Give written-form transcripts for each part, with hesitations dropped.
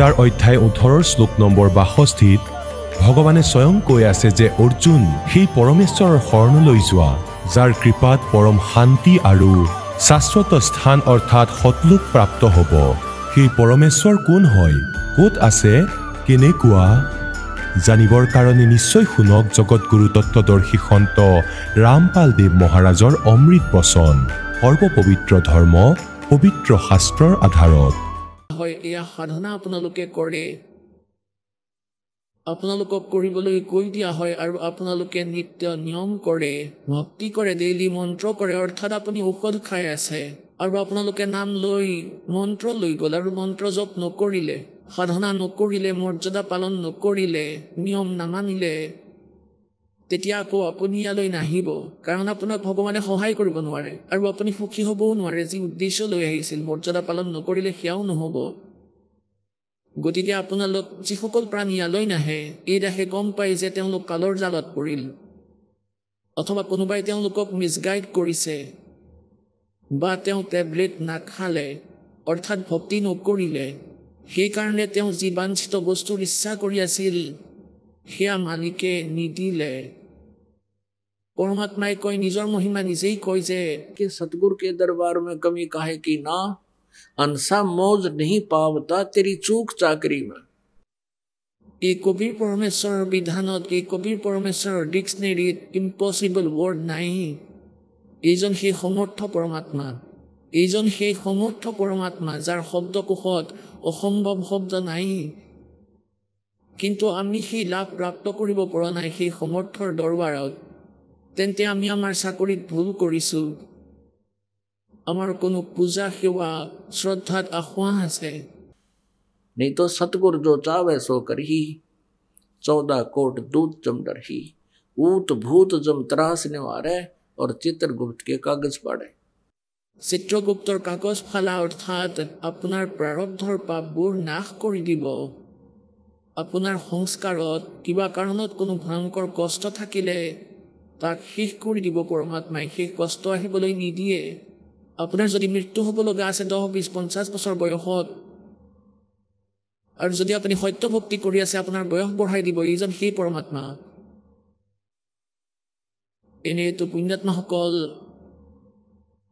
গীতাৰ অধ্যায় 18 শ্লোক নম্বৰ 62 ভগৱানে স্বয়ং কৈ আছে যে অৰ্জুন সেই পৰমেশ্বৰৰ শৰণলৈ যোৱা যাৰ কৃপাত পৰম শান্তি আৰু শাশ্বত স্থান অৰ্থাৎ সতলোক প্ৰাপ্ত হ'ব। সেই পৰমেশ্বৰ কোন হয়, ক'ত আছে, কেনেকুৱা জানিবৰ কাৰণে নিশ্চয় শুনক জগতগুৰু তত্ত্বদৰ্শী সন্ত ৰামপাল দেৱ মহাৰাজৰ অমৃত বচন। সৰ্বপবিত্ৰ ধৰ্ম পবিত্ৰ শাস্ত্ৰৰ আধাৰত হয়। এয়া সাধনা আপোনালোকে কৰে, আপোনালোকক কৰিবলৈ কৈ দিয়া হয় আৰু আপোনালোকে নিত্য নিয়ম কৰে, ভক্তি কৰে, ডেইলি মন্ত্ৰ কৰে, অৰ্থাৎ আপুনি ঔষধ খাই আছে আৰু আপোনালোকে নাম লৈ মন্ত্ৰ লৈ গ'ল আৰু মন্ত্ৰ জপ নকৰিলে, সাধনা নকৰিলে, মৰ্যাদা পালন নকৰিলে, নিয়ম নামানিলে, তেতিয়া আকৌ আপুনি ইয়ালৈ নাহিব। কাৰণ আপোনাক ভগৱানে সহায় কৰিব নোৱাৰে আৰু আপুনি সুখী হ'বও নোৱাৰে। যি উদ্দেশ্য লৈ আহিছিল মৰ্যাদা পালন নকৰিলে সেয়াও নহ'ব। গতিকে আপোনালোক যিসকল প্ৰাণী ইয়ালৈ নাহে, এইদাহে গম পায় যে তেওঁলোক কালৰ জালত পৰিল, অথবা কোনোবাই তেওঁলোকক মিছগাইড কৰিছে, বা তেওঁ টেবলেট নাখালে অৰ্থাৎ ভক্তি নকৰিলে, সেইকাৰণে তেওঁ যি বাঞ্ছিত বস্তুৰ ইচ্ছা কৰি আছিল সেয়া মালিকে নিদিলে। পৰমাত্মাই কয়, নিজৰ মহিমা নিজেই কয় যে कि सतगुरु के दरबार में कमी काहे की ना, अंसा मौज नहीं पावता तेरी चूक चाकरी में। এই কবিৰ পৰমেশ্বৰৰ বিধানত, এই কবিৰ পৰমেশ্বৰৰ ডিক্সনেৰীত ইম্পচিবল ৱৰ্ড নাই। এইজন সেই সমৰ্থ পৰমাত্মা, এইজন সেই সমৰ্থ পৰমাত্মা যাৰ শব্দকোষত অসম্ভৱ শব্দ নাই। কিন্তু আমি সেই লাভ প্ৰাপ্ত কৰিব পৰা নাই সেই সমৰ্থৰ দৰবাৰত। তেন্তে আমি আমাৰ চাকৰিত ভুল কৰিছোঁ, আমাৰ কোনো পূজা সেৱা শ্ৰদ্ধাত আসোঁৱাহ আছে। नहीं तो सतगुरु जो चावे सो करही, 14 कोट दूत जम डरही, ऊत भूत जम त्रास निवारे और चित्रगुप्त के कागज पाड़े। চিত্ৰগুপ্তৰ কাগজ ফালা অৰ্থাৎ আপোনাৰ প্ৰাৰব্ধৰ পাপবোৰ নাশ কৰি দিব। আপোনাৰ সংস্কাৰত কিবা কাৰণত কোনো ভয়ংকৰ কষ্ট থাকিলে তাক শেষ কৰি দিব পৰমাত্মাই, শেষ কষ্ট আহিবলৈ নিদিয়ে। আপোনাৰ যদি মৃত্যু হ'ব লগা আছে 10, 20, 50 বছৰ বয়সত, আৰু যদি আপুনি সত্য ভক্তি কৰি আছে আপোনাৰ বয়স বঢ়াই দিব এইজন সেই পৰমাত্মা। এনেইতো পুণ্যাত্মাসকল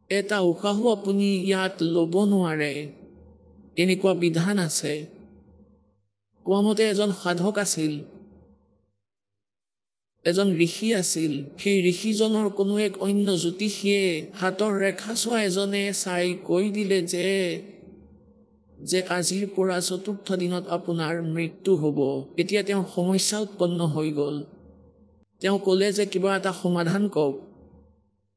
এটা উশাহো আপুনি ইয়াত ল'ব নোৱাৰে, এনেকুৱা বিধান আছে। কোৱা মতে এজন সাধক আছিল, এজন ঋষি আছিল। সেই ঋষিজনৰ কোনো এক অন্য জ্যোতিষীয়ে হাতৰ ৰেখা চোৱা এজনে চাই কৈ দিলে যে আজিৰ পৰা 4ৰ্থ দিনত আপোনাৰ মৃত্যু হ'ব। এতিয়া তেওঁৰ সমস্যা উৎপন্ন হৈ গ'ল। তেওঁ ক'লে যে কিবা এটা সমাধান কওক।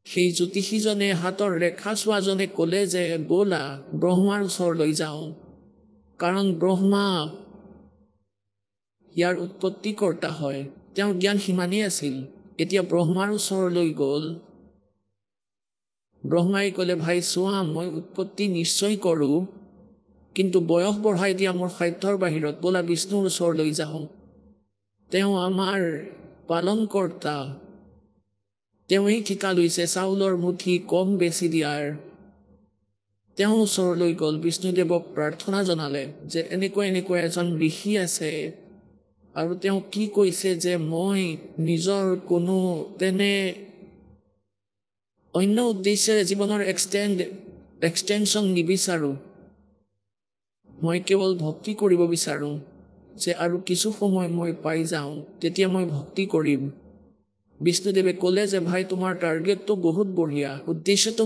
সেই জ্যোতিষীজনে, হাতৰ ৰেখা চোৱাজনে ক'লে যে ব'লা ব্ৰহ্মাৰ ওচৰলৈ যাওঁ, কাৰণ ব্ৰহ্মা ইয়াৰ উৎপত্তিকৰ্তা হয়। তেওঁৰ জ্ঞান সিমানেই আছিল। এতিয়া ব্ৰহ্মাৰ ওচৰলৈ গ'ল। ব্ৰহ্মাই ক'লে, ভাই চোৱা, মই উৎপত্তি নিশ্চয় কৰোঁ, কিন্তু বয়স বঢ়াই দিয়া মোৰ সাধ্যৰ বাহিৰত, ব'লা বিষ্ণুৰ ওচৰলৈ যাওঁ। তেওঁ আমাৰ পালনকৰ্তা, তেওঁৱেই ঠিকা লৈছে চাউলৰ মুঠি কম বেছি দিয়াৰ। তেওঁ ওচৰলৈ গ'ল, বিষ্ণুদেৱক প্ৰাৰ্থনা জনালে যে এনেকুৱা এজন ঋষি আছে আৰু তেওঁ কি কৈছে যে মই নিজৰ কোনো তেনে অন্য উদ্দেশ্যেৰে জীৱনৰ এক্সটেনশ্যন নিবিচাৰোঁ, মই কেৱল ভক্তি কৰিব বিচাৰোঁ, যে আৰু কিছু সময় মই পাই যাওঁ তেতিয়া মই ভক্তি কৰিম। বিষ্ণুদেৱে ক'লে যে ভাই তোমাৰ টাৰ্গেটটো বহুত বঢ়িয়া, উদ্দেশ্যটো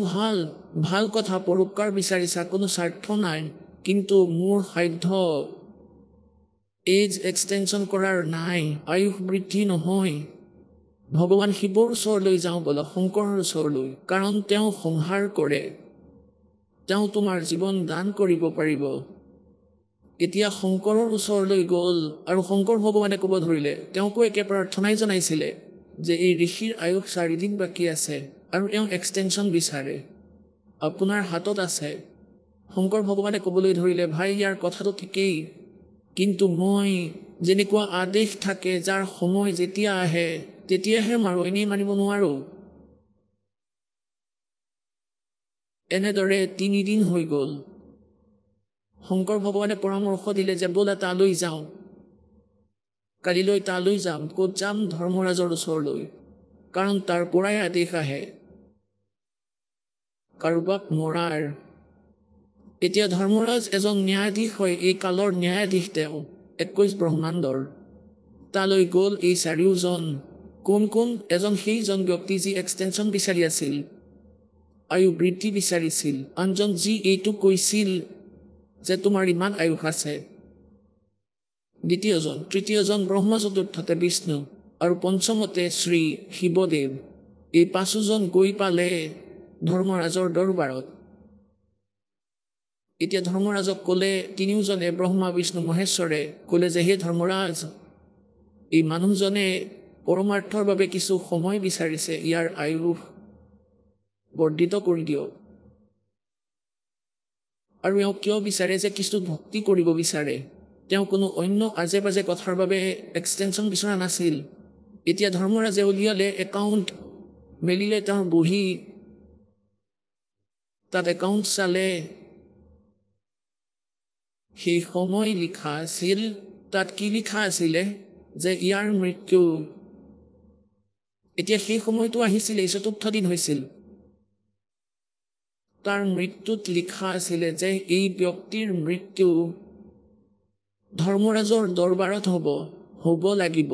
ভাল কথা, পৰোপকাৰ বিচাৰিছা, কোনো স্বাৰ্থ নাই, কিন্তু মোৰ সাধ্য এজ এক্সটেনশ্যন কৰাৰ নাই, আয়ুস বৃদ্ধি নহয়। ভগৱান শিৱৰ ওচৰলৈ যাওঁ ব'লা, শংকৰৰ ওচৰলৈ, কাৰণ তেওঁ সংহাৰ কৰে, তেওঁ তোমাৰ জীৱন দান কৰিব পাৰিব। এতিয়া শংকৰৰ ওচৰলৈ গ'ল আৰু শংকৰ ভগৱানে ক'ব ধৰিলে, তেওঁকো একে প্ৰাৰ্থনাই জনাইছিলে যে এই ঋষিৰ আয়ুস 4 দিন বাকী আছে আৰু তেওঁ এক্সটেনশ্যন বিচাৰে, আপোনাৰ হাতত আছে। শংকৰ ভগৱানে ক'বলৈ ধৰিলে, ভাই ইয়াৰ কথাটো ঠিকেই, কিন্তু মই যেনেকুৱা আদেশ থাকে যাৰ সময় যেতিয়া আহে তেতিয়াহে মাৰোঁ, এনেই মানিব নোৱাৰোঁ। এনেদৰে 3 দিন হৈ গ'ল। শংকৰ ভগৱানে পৰামৰ্শ দিলে যে ব'লা তালৈ যাওঁ, কালিলৈ তালৈ যাম। ক'ত যাম? ধৰ্মৰাজৰ ওচৰলৈ, কাৰণ তাৰ পৰাই আদেশ আহে কাৰোবাক মৰাৰ। এতিয়া ধৰ্মৰাজ এজন ন্যায়াধীশ হয়, এই কালৰ ন্যায়াধীশ তেওঁ 21 ব্ৰহ্মাণ্ডৰ। তালৈ গ'ল এই চাৰিওজন। কোন? এজন সেইজন ব্যক্তি যি এক্সটেনশ্যন বিচাৰি আছিল, আয়ু বৃদ্ধি বিচাৰিছিল। আনজন যি এইটো কৈছিল যে তোমাৰ ইমান আয়ুস আছে। দ্বিতীয়জন, তৃতীয়জন ব্ৰহ্মা, চতুৰ্থতে বিষ্ণু আৰু পঞ্চমতে শ্ৰী শিৱদেৱ। এই পাঁচোজন গৈ পালে ধৰ্মৰাজৰ দৰবাৰত। এতিয়া ধৰ্মৰাজক ক'লে, তিনিওজনে ব্ৰহ্মা বিষ্ণু মহেশ্বৰে ক'লে যে হে ধৰ্মৰাজ, এই মানুহজনে পৰমাৰ্থৰ বাবে কিছু সময় বিচাৰিছে, ইয়াৰ আয়ুস বৰ্ধিত কৰি দিয়ক। আৰু এওঁ কিয় বিচাৰে? যে কিছু ভক্তি কৰিব বিচাৰে। তেওঁ কোনো অন্য আজে বাজে কথাৰ বাবে এক্সটেনশ্যন বিচৰা নাছিল। এতিয়া ধৰ্মৰাজে উলিয়ালে একাউণ্ট, মেলিলে তেওঁৰ বহি, তাত একাউণ্ট চালে। সেই সময় লিখা আছিল, তাত কি লিখা আছিলে? যে ইয়াৰ মৃত্যু। এতিয়া সেই সময়টো আহিছিলে, ৪ৰ্থ দিন হৈছিল। তাৰ মৃত্যুত লিখা আছিলে যে এই ব্যক্তিৰ মৃত্যু ধৰ্মৰাজৰ দৰবাৰত হ'ব লাগিব।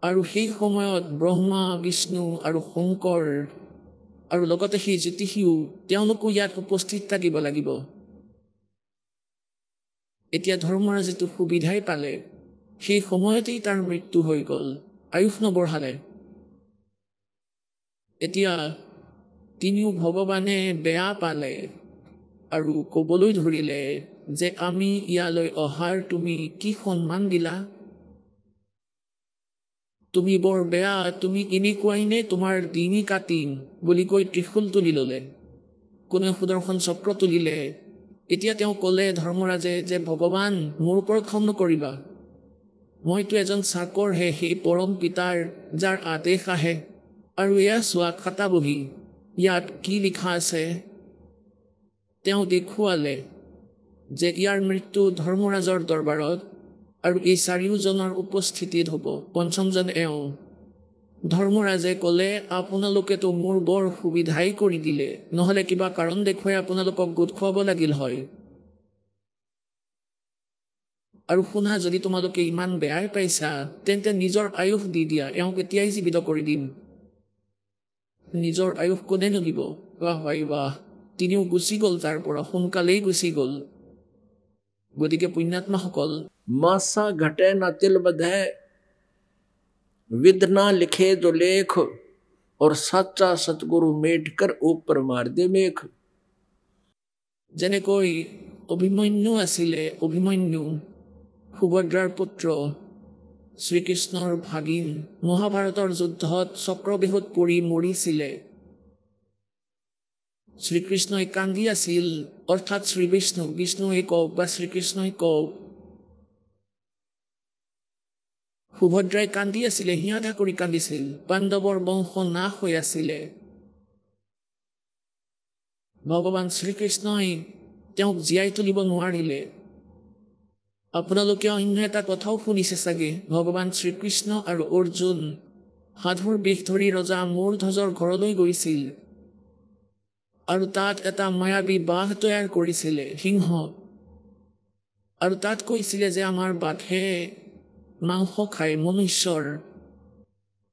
আৰু সেই সময়ত ব্ৰহ্মা বিষ্ণু আৰু শংকৰ আৰু লগতে সেই জ্যোতিষীও তেওঁলোকো ইয়াত উপস্থিত থাকিব লাগিব। এতিয়া ধৰ্মৰাজেতো সুবিধাই পালে, সেই সময়তেই তাৰ মৃত্যু হৈ গ'ল, আয়ুস নবঢ়ালে। এতিয়া তিনিও ভগৱানে বেয়া পালে আৰু ক'বলৈ ধৰিলে যে আমি ইয়ালৈ অহাৰ তুমি কি সন্মান দিলা? তুমি বৰ বেয়া, তুমি এনেকুৱাই নে? তোমাৰ ডিঙি কাটিম বুলি কৈ ত্ৰিশূল তুলি ল'লে, কোনে সুদৰ্শন চক্ৰ তুলিলে। এতিয়া তেওঁ ক'লে ধৰ্মৰাজে যে ভগৱান, মোৰ ওপৰত খং নকৰিবা, মইতো এজন চাকৰহে সেই পৰম পিতাৰ, যাৰ আদেশ আহে। আৰু এয়া চোৱা খাতা বহি, ইয়াত কি লিখা আছে? তেওঁ দেখুৱালে যে ইয়াৰ মৃত্যু ধৰ্মৰাজৰ দৰবাৰত আৰু এই চাৰিওজনৰ উপস্থিতিত হ'ব। পঞ্চমজন এওঁ। ধৰ্মৰাজে ক'লে আপোনালোকেতো মোৰ বৰ সুবিধাই কৰি দিলে, নহ'লে কিবা কাৰণ দেখুৱাই আপোনালোকক গোট খুৱাব লাগিল হয়। আৰু শুনা, যদি তোমালোকে ইমান বেয়াই পাইছা তেন্তে নিজৰ আয়ুস দি দিয়া, এওঁক এতিয়াই জীৱিত কৰি দিম। নিজৰ আয়ুস কোনে নিদিব? বাহ, তিনিও গুচি গ'ল, তাৰ পৰা সোনকালেই গুচি গ'ল। গতিকে পুণ্যাত্মাসকল, मासा घटे न तिल बधे, विध ना लिखे जो लेख, और सच्चा सतगुरु मेट कर ऊपर मार दे मेघ। যেনেকৈ অভিমন্যু আছিলে, অভিমন্যু সুভদ্ৰাৰ পুত্ৰ, শ্ৰীকৃষ্ণৰ ভাগিন, মহাভাৰতৰ যুদ্ধত চক্ৰবেহুত পৰি মৰিছিলে। শ্ৰীকৃষ্ণই কান্দি আছিল, অৰ্থাৎ শ্ৰী বিষ্ণুৱে কওক বা শ্ৰীকৃষ্ণই কওক, সুভদ্ৰাই কান্দি আছিলে, হিয়াধা কৰি কান্দিছিল। পাণ্ডৱৰ বংশ নাশ হৈ আছিলে। ভগৱান শ্ৰীকৃষ্ণই তেওঁক জীয়াই তুলিব নোৱাৰিলে। আপোনালোকে অন্য এটা কথাও শুনিছে চাগে, ভগৱান শ্ৰীকৃষ্ণ আৰু অৰ্জুন সাধুৰ বেশ ধৰি ৰজা মূৰধ্বজৰ ঘৰলৈ গৈছিল আৰু তাত এটা মায়াবী বাঘ তৈয়াৰ কৰিছিলে, সিংহ। আৰু তাত কৈছিলে যে আমাৰ বাঘে মাংস খায় মনুষ্যৰ।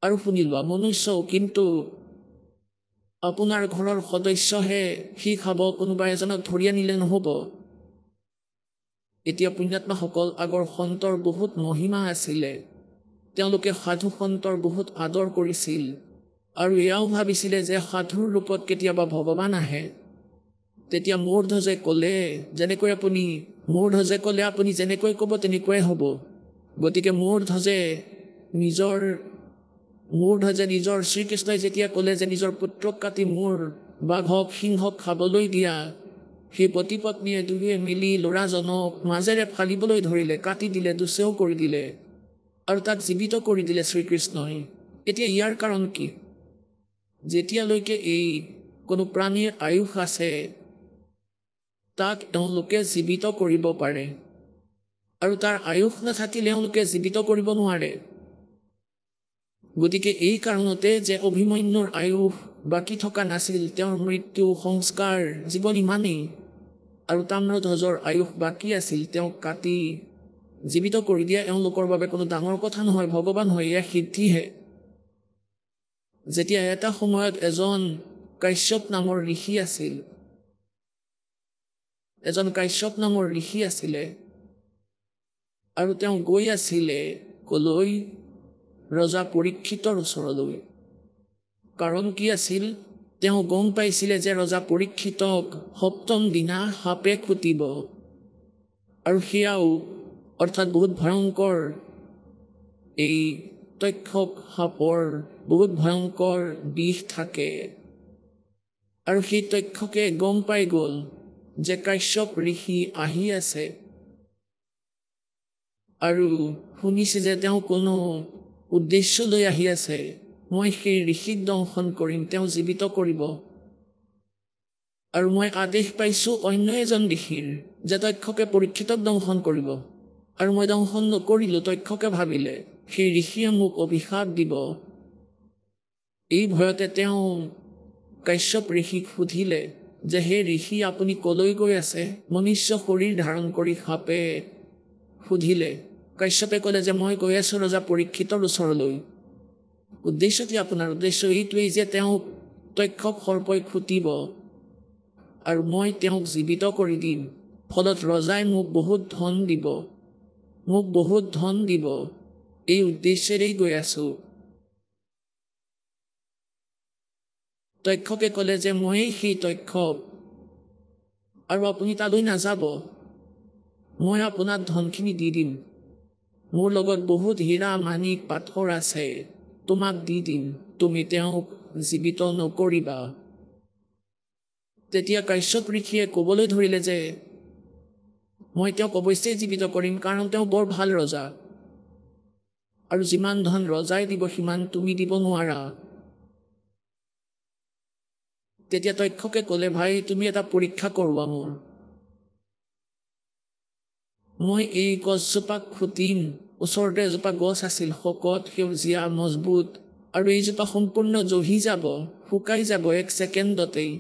আৰু শুনি লোৱা, মনুষ্যও কিন্তু আপোনাৰ ঘৰৰ সদস্যহে সি খাব, কোনোবা এজনক ধৰি আনিলে নহ'ব। এতিয়া পুণ্যাত্মাসকল, আগৰ সন্তৰ বহুত মহিমা আছিলে, তেওঁলোকে সাধু সন্তৰ বহুত আদৰ কৰিছিল আৰু এয়াও ভাবিছিলে যে সাধুৰ ৰূপত কেতিয়াবা ভগৱান আহে। তেতিয়া মূৰধ্বজে ক'লে, আপুনি যেনেকৈ ক'ব তেনেকুৱাই হ'ব। গতিকে মূৰধ্বজে নিজৰ শ্ৰীকৃষ্ণই যেতিয়া ক'লে যে নিজৰ পুত্ৰক কাটি মোৰ বাঘক সিংহক খাবলৈ দিয়া, সেই পতি পত্নীয়ে দুয়োৱে মিলি ল'ৰাজনক মাজেৰে ফালিবলৈ ধৰিলে, কাটি দিলে, দুচেও কৰি দিলে আৰু তাক জীৱিত কৰি দিলে শ্ৰীকৃষ্ণই। এতিয়া ইয়াৰ কাৰণ কি? যেতিয়ালৈকে এই কোনো প্ৰাণীৰ আয়ুস আছে তাক তেওঁলোকে জীৱিত কৰিব পাৰে আৰু তাৰ আয়ুস নাথাকিলে তেওঁলোকে জীৱিত কৰিব নোৱাৰে গতিকে এই কাৰণতে যে অভিমন্যুৰ আয়ুস বাকী থকা নাছিল তেওঁৰ মৃত্যু সংস্কাৰ জীৱন ইমানেই আৰু তাম্ৰধ্বজৰ আয়ুস বাকী আছিল তেওঁক কাটি জীৱিত কৰি দিয়া এওঁলোকৰ বাবে কোনো ডাঙৰ কথা নহয় ভগৱান হয় এয়া সিদ্ধিহে যেতিয়া এটা সময়ত এজন কাশ্যপ নামৰ ঋষি আছিল এজন কাশ্যপ নামৰ ঋষি আছিলে আৰু তেওঁ গৈ আছিলে কলৈ ৰজা পৰীক্ষিতৰ ওচৰলৈ কাৰণ কি আছিল তেওঁ গম পাইছিলে যে ৰজা পৰীক্ষিতক সপ্তম দিনা সাপে খুটিব আৰু সেয়াও অৰ্থাৎ বহুত ভয়ংকৰ এই তক্ষক সাপৰ বহুত ভয়ংকৰ বিষ থাকে আৰু সেই তক্ষকে গম পাই গ'ল যে কাশ্যপ ঋষি আহি আছে আৰু শুনিছে যে তেওঁ কোনো উদ্দেশ্য লৈ আহি আছে মই সেই ঋষিক দংশন কৰিম তেওঁ জীৱিত কৰিব আৰু মই আদেশ পাইছোঁ অন্য এজন ঋষিৰ যে তক্ষকে পৰীক্ষিতক দংশন কৰিব আৰু মই দংশন নকৰিলোঁ তক্ষকে ভাবিলে সেই ঋষিয়ে মোক অভিশাপ দিব এই ভয়তে তেওঁ কাশ্যপ ঋষিক সুধিলে যে হে ঋষি আপুনি কলৈ গৈ আছে মনুষ্য শৰীৰ ধাৰণ কৰি সাপে সুধিলে কাশ্যপে ক'লে যে মই গৈ আছোঁ ৰজা পৰীক্ষিতৰ ওচৰলৈ উদ্দেশ্য কি আপোনাৰ উদ্দেশ্য এইটোৱেই যে তেওঁক তক্ষক সৰ্পই খুটিব আৰু মই তেওঁক জীৱিত কৰি দিম ফলত ৰজাই মোক বহুত ধন দিব এই উদ্দেশ্যেৰেই গৈ আছোঁ তক্ষকে ক'লে যে ময়েই সেই তক্ষক আৰু আপুনি তালৈ নাযাব মই আপোনাক ধনখিনি দি দিম মোৰ লগত বহুত হীৰা মাণিক পাথৰ আছে তোমাক দি দিম তুমি তেওঁক জীৱিত নকৰিবা তেতিয়া কাশ্যপ ঋষিয়ে ক'বলৈ ধৰিলে যে মই তেওঁক অৱশ্যেই জীৱিত কৰিম কাৰণ তেওঁ বৰ ভাল ৰজা আৰু যিমান ধন ৰজাই দিব সিমান তুমি দিব নোৱাৰা তেতিয়া তক্ষকে ক'লে ভাই তুমি এটা পৰীক্ষা কৰোৱা মোৰ মই এই গছজোপাক খুটিম ওচৰতে এজোপা গছ আছিল শকত সেউজীয়া মজবুত আৰু এইজোপা সম্পূৰ্ণ জহি যাব শুকাই যাব 1 ছেকেণ্ডতেই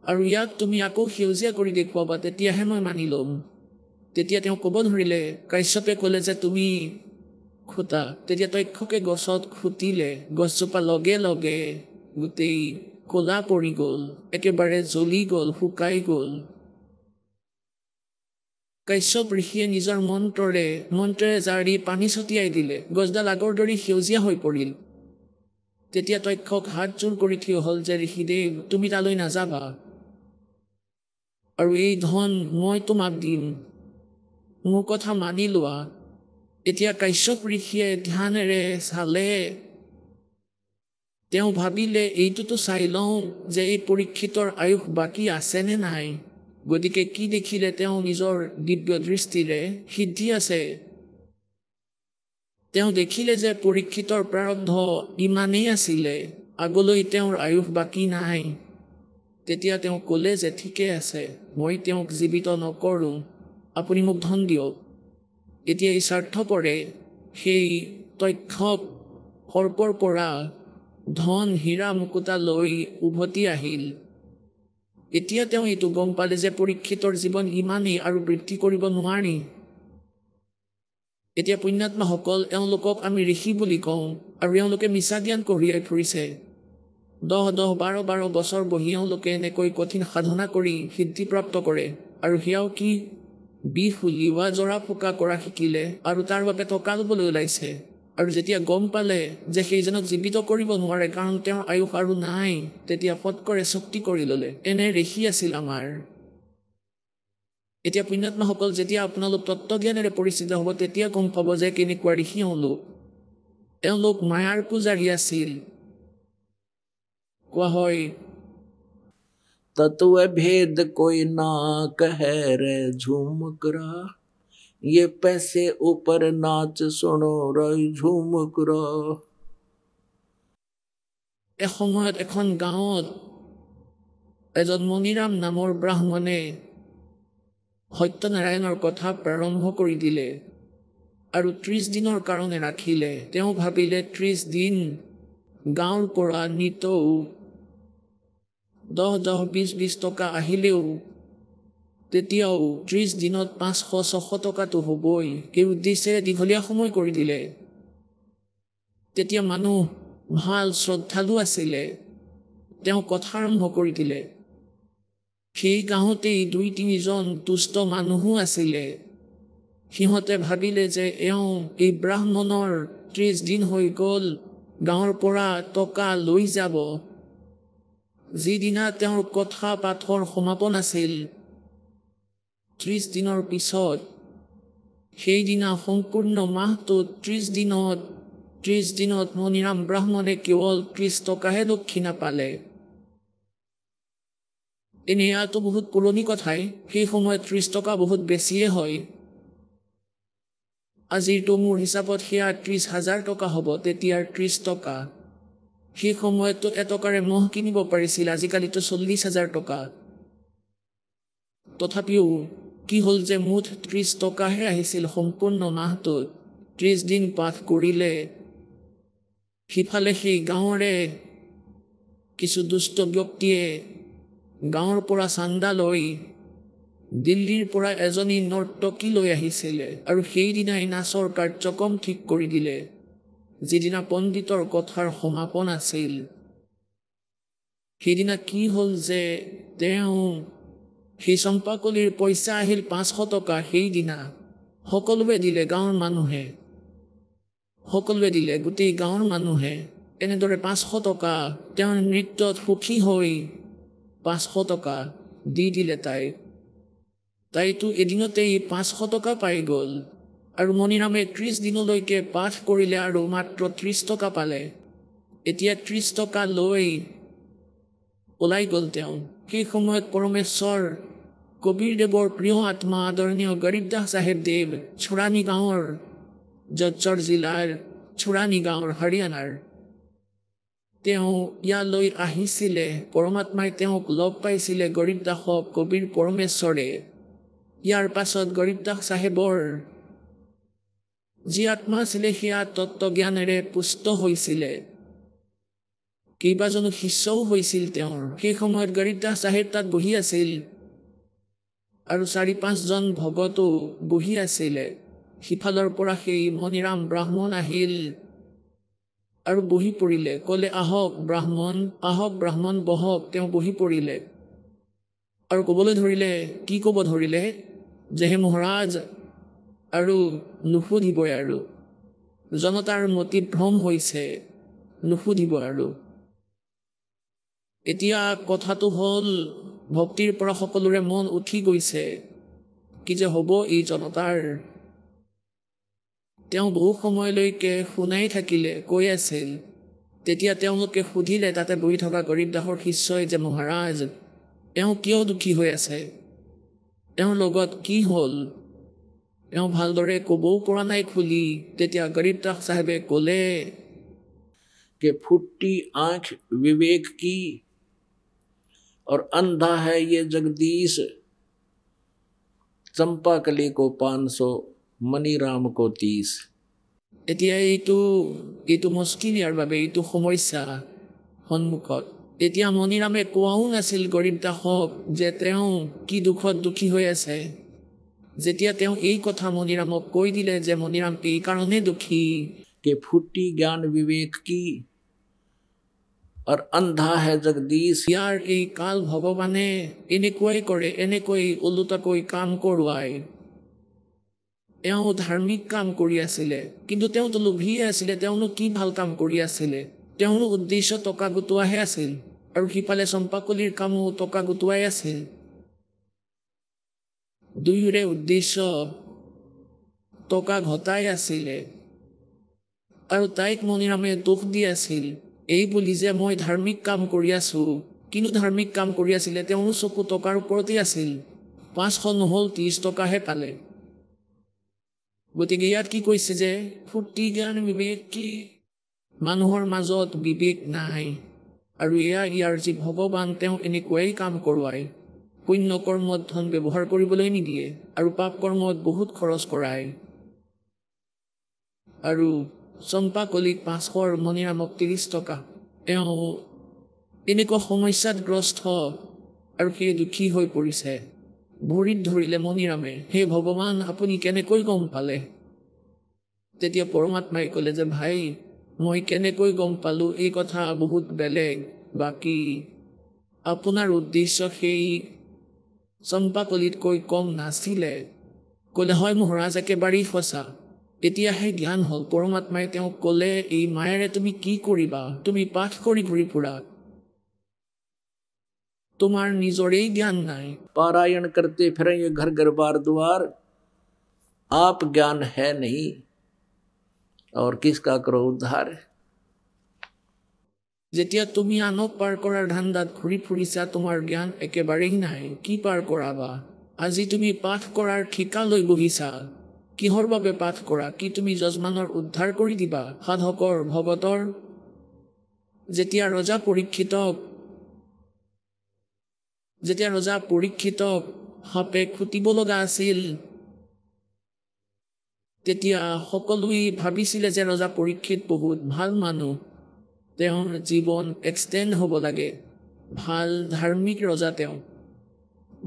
আৰু ইয়াক তুমি আকৌ সেউজীয়া কৰি দেখুৱাবা তেতিয়াহে মই মানি ল'ম তেতিয়া তেওঁ ক'ব ধৰিলে কাশ্যপে ক'লে যে তুমি খুটা তেতিয়া তক্ষকে গছত খুটিলে গছজোপা লগে লগে গোটেই ক'লা পৰি গ'ল একেবাৰে জ্বলি গ'ল শুকাই গ'ল কাশ্যপ ঋষিয়ে নিজৰ মন্ত্ৰেৰে জাৰি পানী ছটিয়াই দিলে গছডাল আগৰ দৰে সেউজীয়া হৈ পৰিল তেতিয়া তক্ষক হাত জোৰ কৰি থিয় হ'ল যে ঋষিদেৱ তুমি তালৈ নাযাবা আৰু এই ধন মই তোমাক দিম মোৰ কথা মানি লোৱা এতিয়া কাশ্যপ ঋষিয়ে ধ্যানেৰে চালে তেওঁ ভাবিলে এইটোতো চাই লওঁ যে এই পৰীক্ষিতৰ আয়ুস বাকী আছেনে নাই গতিকে কি দেখিলে তেওঁ নিজৰ দিব্য দৃষ্টিৰে সিদ্ধি আছে তেওঁ দেখিলে যে পৰীক্ষিতৰ প্ৰাৰব্ধ ইমানেই আছিলে আগলৈ তেওঁৰ আয়ুস বাকী নাই তেতিয়া তেওঁ ক'লে যে ঠিকে আছে মই তেওঁক জীৱিত নকৰোঁ আপুনি মোক ধন দিয়ক এতিয়া এই স্বাৰ্থপৰে সেই তক্ষক সৰ্পৰ পৰা ধন হীৰা মুকুতা লৈ উভতি আহিল এতিয়া তেওঁ এইটো গম পালে যে পৰীক্ষিতৰ জীৱন ইমানেই আৰু বৃদ্ধি কৰিব নোৱাৰি এতিয়া পুণ্যাত্মাসকল এওঁলোকক আমি ঋষি বুলি কওঁ আৰু এওঁলোকে মিছা জ্ঞান কঢ়িয়াই ফুৰিছে 10-12 বছৰ বহি এওঁলোকে এনেকৈ কঠিন সাধনা কৰি সিদ্ধিপ্ৰাপ্ত কৰে আৰু সেয়াও কি বিষ উলিওৱা জৰা ফুকা কৰা শিকিলে আৰু তাৰ বাবে টকা ল'বলৈ ওলাইছে আৰু যেতিয়া গম পালে যে সেইজনক জীৱিত কৰিব নোৱাৰে কাৰণ তেওঁৰ আয়ুস আৰু নাই তেতিয়া ফটকৰে চুক্তি কৰি ল'লে এনে ঋষি আছিল আমাৰ এতিয়া পুণ্যাত্মাসকল যেতিয়া আপোনালোক তত্ত্বজ্ঞানেৰে পৰিচিত হ'ব তেতিয়া গম পাব যে কেনেকুৱা ঋষি এওঁলোক মায়াৰ পূজাৰী আছিল কোৱা হয় तत्व भेद कोई ना कहे रे झूमक रहा ये पैसे ऊपर नाच सुनो रही झूमक रहा এসময়ত এখন গাঁৱত এজন মণিৰাম নামৰ ব্ৰাহ্মণে সত্যনাৰায়ণৰ কথা প্ৰাৰম্ভ কৰি দিলে আৰু 30 দিনৰ কাৰণে ৰাখিলে। তেওঁ ভাবিলে 30 দিন গাঁৱৰ পৰা নিতৌ 10-20 টকা আহিলেও তেতিয়াও 30 দিনত 500-600 টকাটো হ'বই। সেই উদ্দেশ্যেৰে দীঘলীয়া সময় কৰি দিলে। তেতিয়া মানুহ ভাল শ্ৰদ্ধালু আছিলে, তেওঁ কথা আৰম্ভ কৰি দিলে। সেই গাঁৱতেই 2-3 জন তুষ্ট মানুহো আছিলে। সিহঁতে ভাবিলে যে এওঁ এই ব্ৰাহ্মণৰ 30 দিন হৈ গ'ল, গাঁৱৰ পৰা টকা লৈ যাব। যিদিনা তেওঁৰ কথা পাঠৰ সমাপন আছিল 30 দিনৰ পিছত, সেইদিনা সম্পূৰ্ণ মাহটোত 30 দিনত মণিৰাম ব্ৰাহ্মণে কেৱল 30 টকাহে দক্ষিণা পালে। এনেয়াতো বহুত পুৰণি কথাই, সেই সময়ত 30 টকা বহুত বেছিয়ে হয়। আজিৰতো মোৰ হিচাপত সেয়া 30,000 টকা হ'ব, তেতিয়াৰ 30 টকা। সেই সময়তো এটকাৰে মহ কিনিব পাৰিছিল, আজিকালিতো 40,000 টকা। তথাপিও কি হ'ল যে মুঠ 30 টকাহে আহিছিল সম্পূৰ্ণ মাহটোত। 30 দিন পাঠ কৰিলে। সিফালে সেই গাঁৱৰে কিছু দুষ্ট ব্যক্তিয়ে গাঁৱৰ পৰা চান্দা লৈ দিল্লীৰ পৰা এজনী নৰ্তকী লৈ আহিছিলে আৰু সেইদিনাই নাচৰ কাৰ্যক্ৰম ঠিক কৰি দিলে, যিদিনা পণ্ডিতৰ কথাৰ সমাপন আছিল। সেইদিনা কি হ'ল যে তেওঁ সেই চম্পাকলিৰ পইচা আহিল 500 টকা। সেইদিনা সকলোৱে দিলে, গাঁৱৰ মানুহে সকলোৱে দিলে, গোটেই গাঁৱৰ মানুহে এনেদৰে 500 টকা তেওঁৰ নৃত্যত সুখী হৈ 500 টকা দি দিলে তাইতো এদিনতেই 500 টকা পাই গ'ল। আৰু মণিৰামে 30 দিনলৈকে পাঠ কৰিলে আৰু মাত্ৰ 30 টকা পালে। এতিয়া 30 টকা লৈ ওলাই গ'ল তেওঁ। সেই সময়ত পৰমেশ্বৰ কবীৰদেৱৰ প্ৰিয় আত্মা আদৰণীয় গৰীবদাস চাহেব দেৱ চোৰানি গাঁৱৰ, জজ্জৰ জিলাৰ চোৰানি গাঁৱৰ হাৰিয়ানাৰ, তেওঁ ইয়ালৈ আহিছিলে। পৰমাত্মাই তেওঁক লগ পাইছিলে, গৰীবদাসক কবীৰ পৰমেশ্বৰে। ইয়াৰ পাছত গৰীবদাস চাহেবৰ যি আত্মা আছিলে সেয়া তত্ত্বজ্ঞানেৰে পুষ্ট হৈছিলে। কেইবাজনো শিষ্যও হৈছিল তেওঁৰ। সেই সময়ত গৰীবদাস চাহেব তাত বহি আছিল আৰু 4-5 জন ভগতো বহি আছিলে। সিফালৰ পৰা সেই মণিৰাম ব্ৰাহ্মণ আহিল আৰু বহি পৰিলে, ক'লে আহক ব্ৰাহ্মণ বহক। তেওঁ বহি পৰিলে আৰু ক'বলৈ ধৰিলে। কি ক'ব ধৰিলে যে হে মহাৰাজ, আৰু নুসুধিবই, আৰু জনতাৰ মতি ভ্ৰম হৈছে, নুসুধিব আৰু। এতিয়া কথাটো হ'ল ভক্তিৰ পৰা সকলোৰে মন উঠি গৈছে, কি যে হ'ব এই জনতাৰ। তেওঁ বহু সময়লৈকে শুনাই থাকিলে, কৈ আছিল। তেতিয়া তেওঁলোকে সুধিলে তাতে বহি থকা গৰীবদাসৰ শিষ্যই যে মহাৰাজ, এওঁ কিয় দুখী হৈ আছে, এওঁৰ লগত কি হ'ল? এওঁ ভালদৰে ক'বও পৰা নাই খুলি। তেতিয়া গৰীবদাস চাহেবে ক'লে कि फुट्टी आंख विवेक की और अंधा है ये जगदीश, चंपाकली को 500 मणिराम को 30। এতিয়া এইটো মুস্কিল, ইয়াৰ বাবে এইটো সমস্যা সন্মুখত। এতিয়া মণিৰামে কোৱাও নাছিল গৰীবদাসক যে তেওঁ কি দুখত দুখী হৈ আছে। যেতিয়া তেওঁ এই কথা মণিৰামক কৈ দিলে যে মণিৰাম এই কাৰণে দুখী कि फुट्टी ज्ञान विवेक की और अंधा है जगदीश, ইয়াৰ এই কাল ভগৱানে এনেকুৱাই কৰে, এনেকৈ ওলোটাকৈ কাম কৰোৱায়। এওঁ ধাৰ্মিক কাম কৰি আছিলে, কিন্তু তেওঁতো লোভীয়ে আছিলে। তেওঁনো কি ভাল কাম কৰি আছিলে? তেওঁৰ উদ্দেশ্য টকা গোটোৱাহে আছিল, আৰু সিফালে চম্পাকলিৰ কামো টকা গোটোৱাই আছিল। দুয়োৰে উদ্দেশ্য টকা ঘটাই আছিলে। আৰু তাইক মণিৰামে দোষ দি আছিল এই বুলি যে মই ধাৰ্মিক কাম কৰি আছোঁ। কিন্তু ধাৰ্মিক কাম কৰি আছিলে, তেওঁৰ চকু টকাৰ ওপৰতেই আছিল। 500 নহ'ল, 30 টকাহে পালে। গতিকে ইয়াত কি কৈছে যে ফূৰ্তি জ্ঞান বিবেক কি, মানুহৰ মাজত বিবেক নাই। আৰু ইয়াৰ যি ভগৱান, তেওঁ এনেকুৱাই কাম কৰোৱায়। পুণ্য কৰ্মত ধন ব্যৱহাৰ কৰিবলৈ নিদিয়ে আৰু পাপ কৰ্মত বহুত খৰচ কৰায়। আৰু চম্পাকলিক 500 মণিৰামক 30 টকা। তেওঁ এনেকুৱা সমস্যাতগ্ৰস্ত আৰু সেই দুখী হৈ পৰিছে। ভৰিত ধৰিলে মণিৰামে, হে ভগৱান আপুনি কেনেকৈ গম পালে? তেতিয়া পৰমাত্মাই ক'লে যে ভাই, মই কেনেকৈ গম পালোঁ এই কথা বহুত বেলেগ, বাকী আপোনাৰ উদ্দেশ্য সেই চম্পাকলিতকৈ কম নাছিলে। ক'লে হয় মহাৰাজ, একেবাৰেই সঁচা। এতিয়াহে জ্ঞান হ'ল। পৰমাত্মাই তেওঁক ক'লে, এই মায়েৰে তুমি কি কৰিবা? তুমি পাঠ কৰি ঘূৰি ফুৰা, তোমাৰ নিজৰেই জ্ঞান নাই। पारायण करते फिरेंगे घर घर बार द्वार, आप ज्ञान है नहीं और किसका करो उद्धार। যেতিয়া তুমি আনক পাৰ কৰাৰ ধান্দাত ঘূৰি ফুৰিছা, তোমাৰ জ্ঞান একেবাৰেই নাই, কি পাৰ কৰাবা? আজি তুমি পাঠ কৰাৰ ঠিকা লৈ বহিছা, কিহৰ বাবে পাঠ কৰা? কি তুমি যজমানৰ উদ্ধাৰ কৰি দিবা, সাধকৰ ভগতৰ? যেতিয়া ৰজা পৰীক্ষিতক সাপে খুটিব লগা আছিল, তেতিয়া সকলোৱে ভাবিছিলে যে ৰজা পৰীক্ষিত বহুত ভাল মানুহ, তেওঁৰ জীৱন এক্সটেণ্ড হ'ব লাগে, ভাল ধাৰ্মিক ৰজা তেওঁ।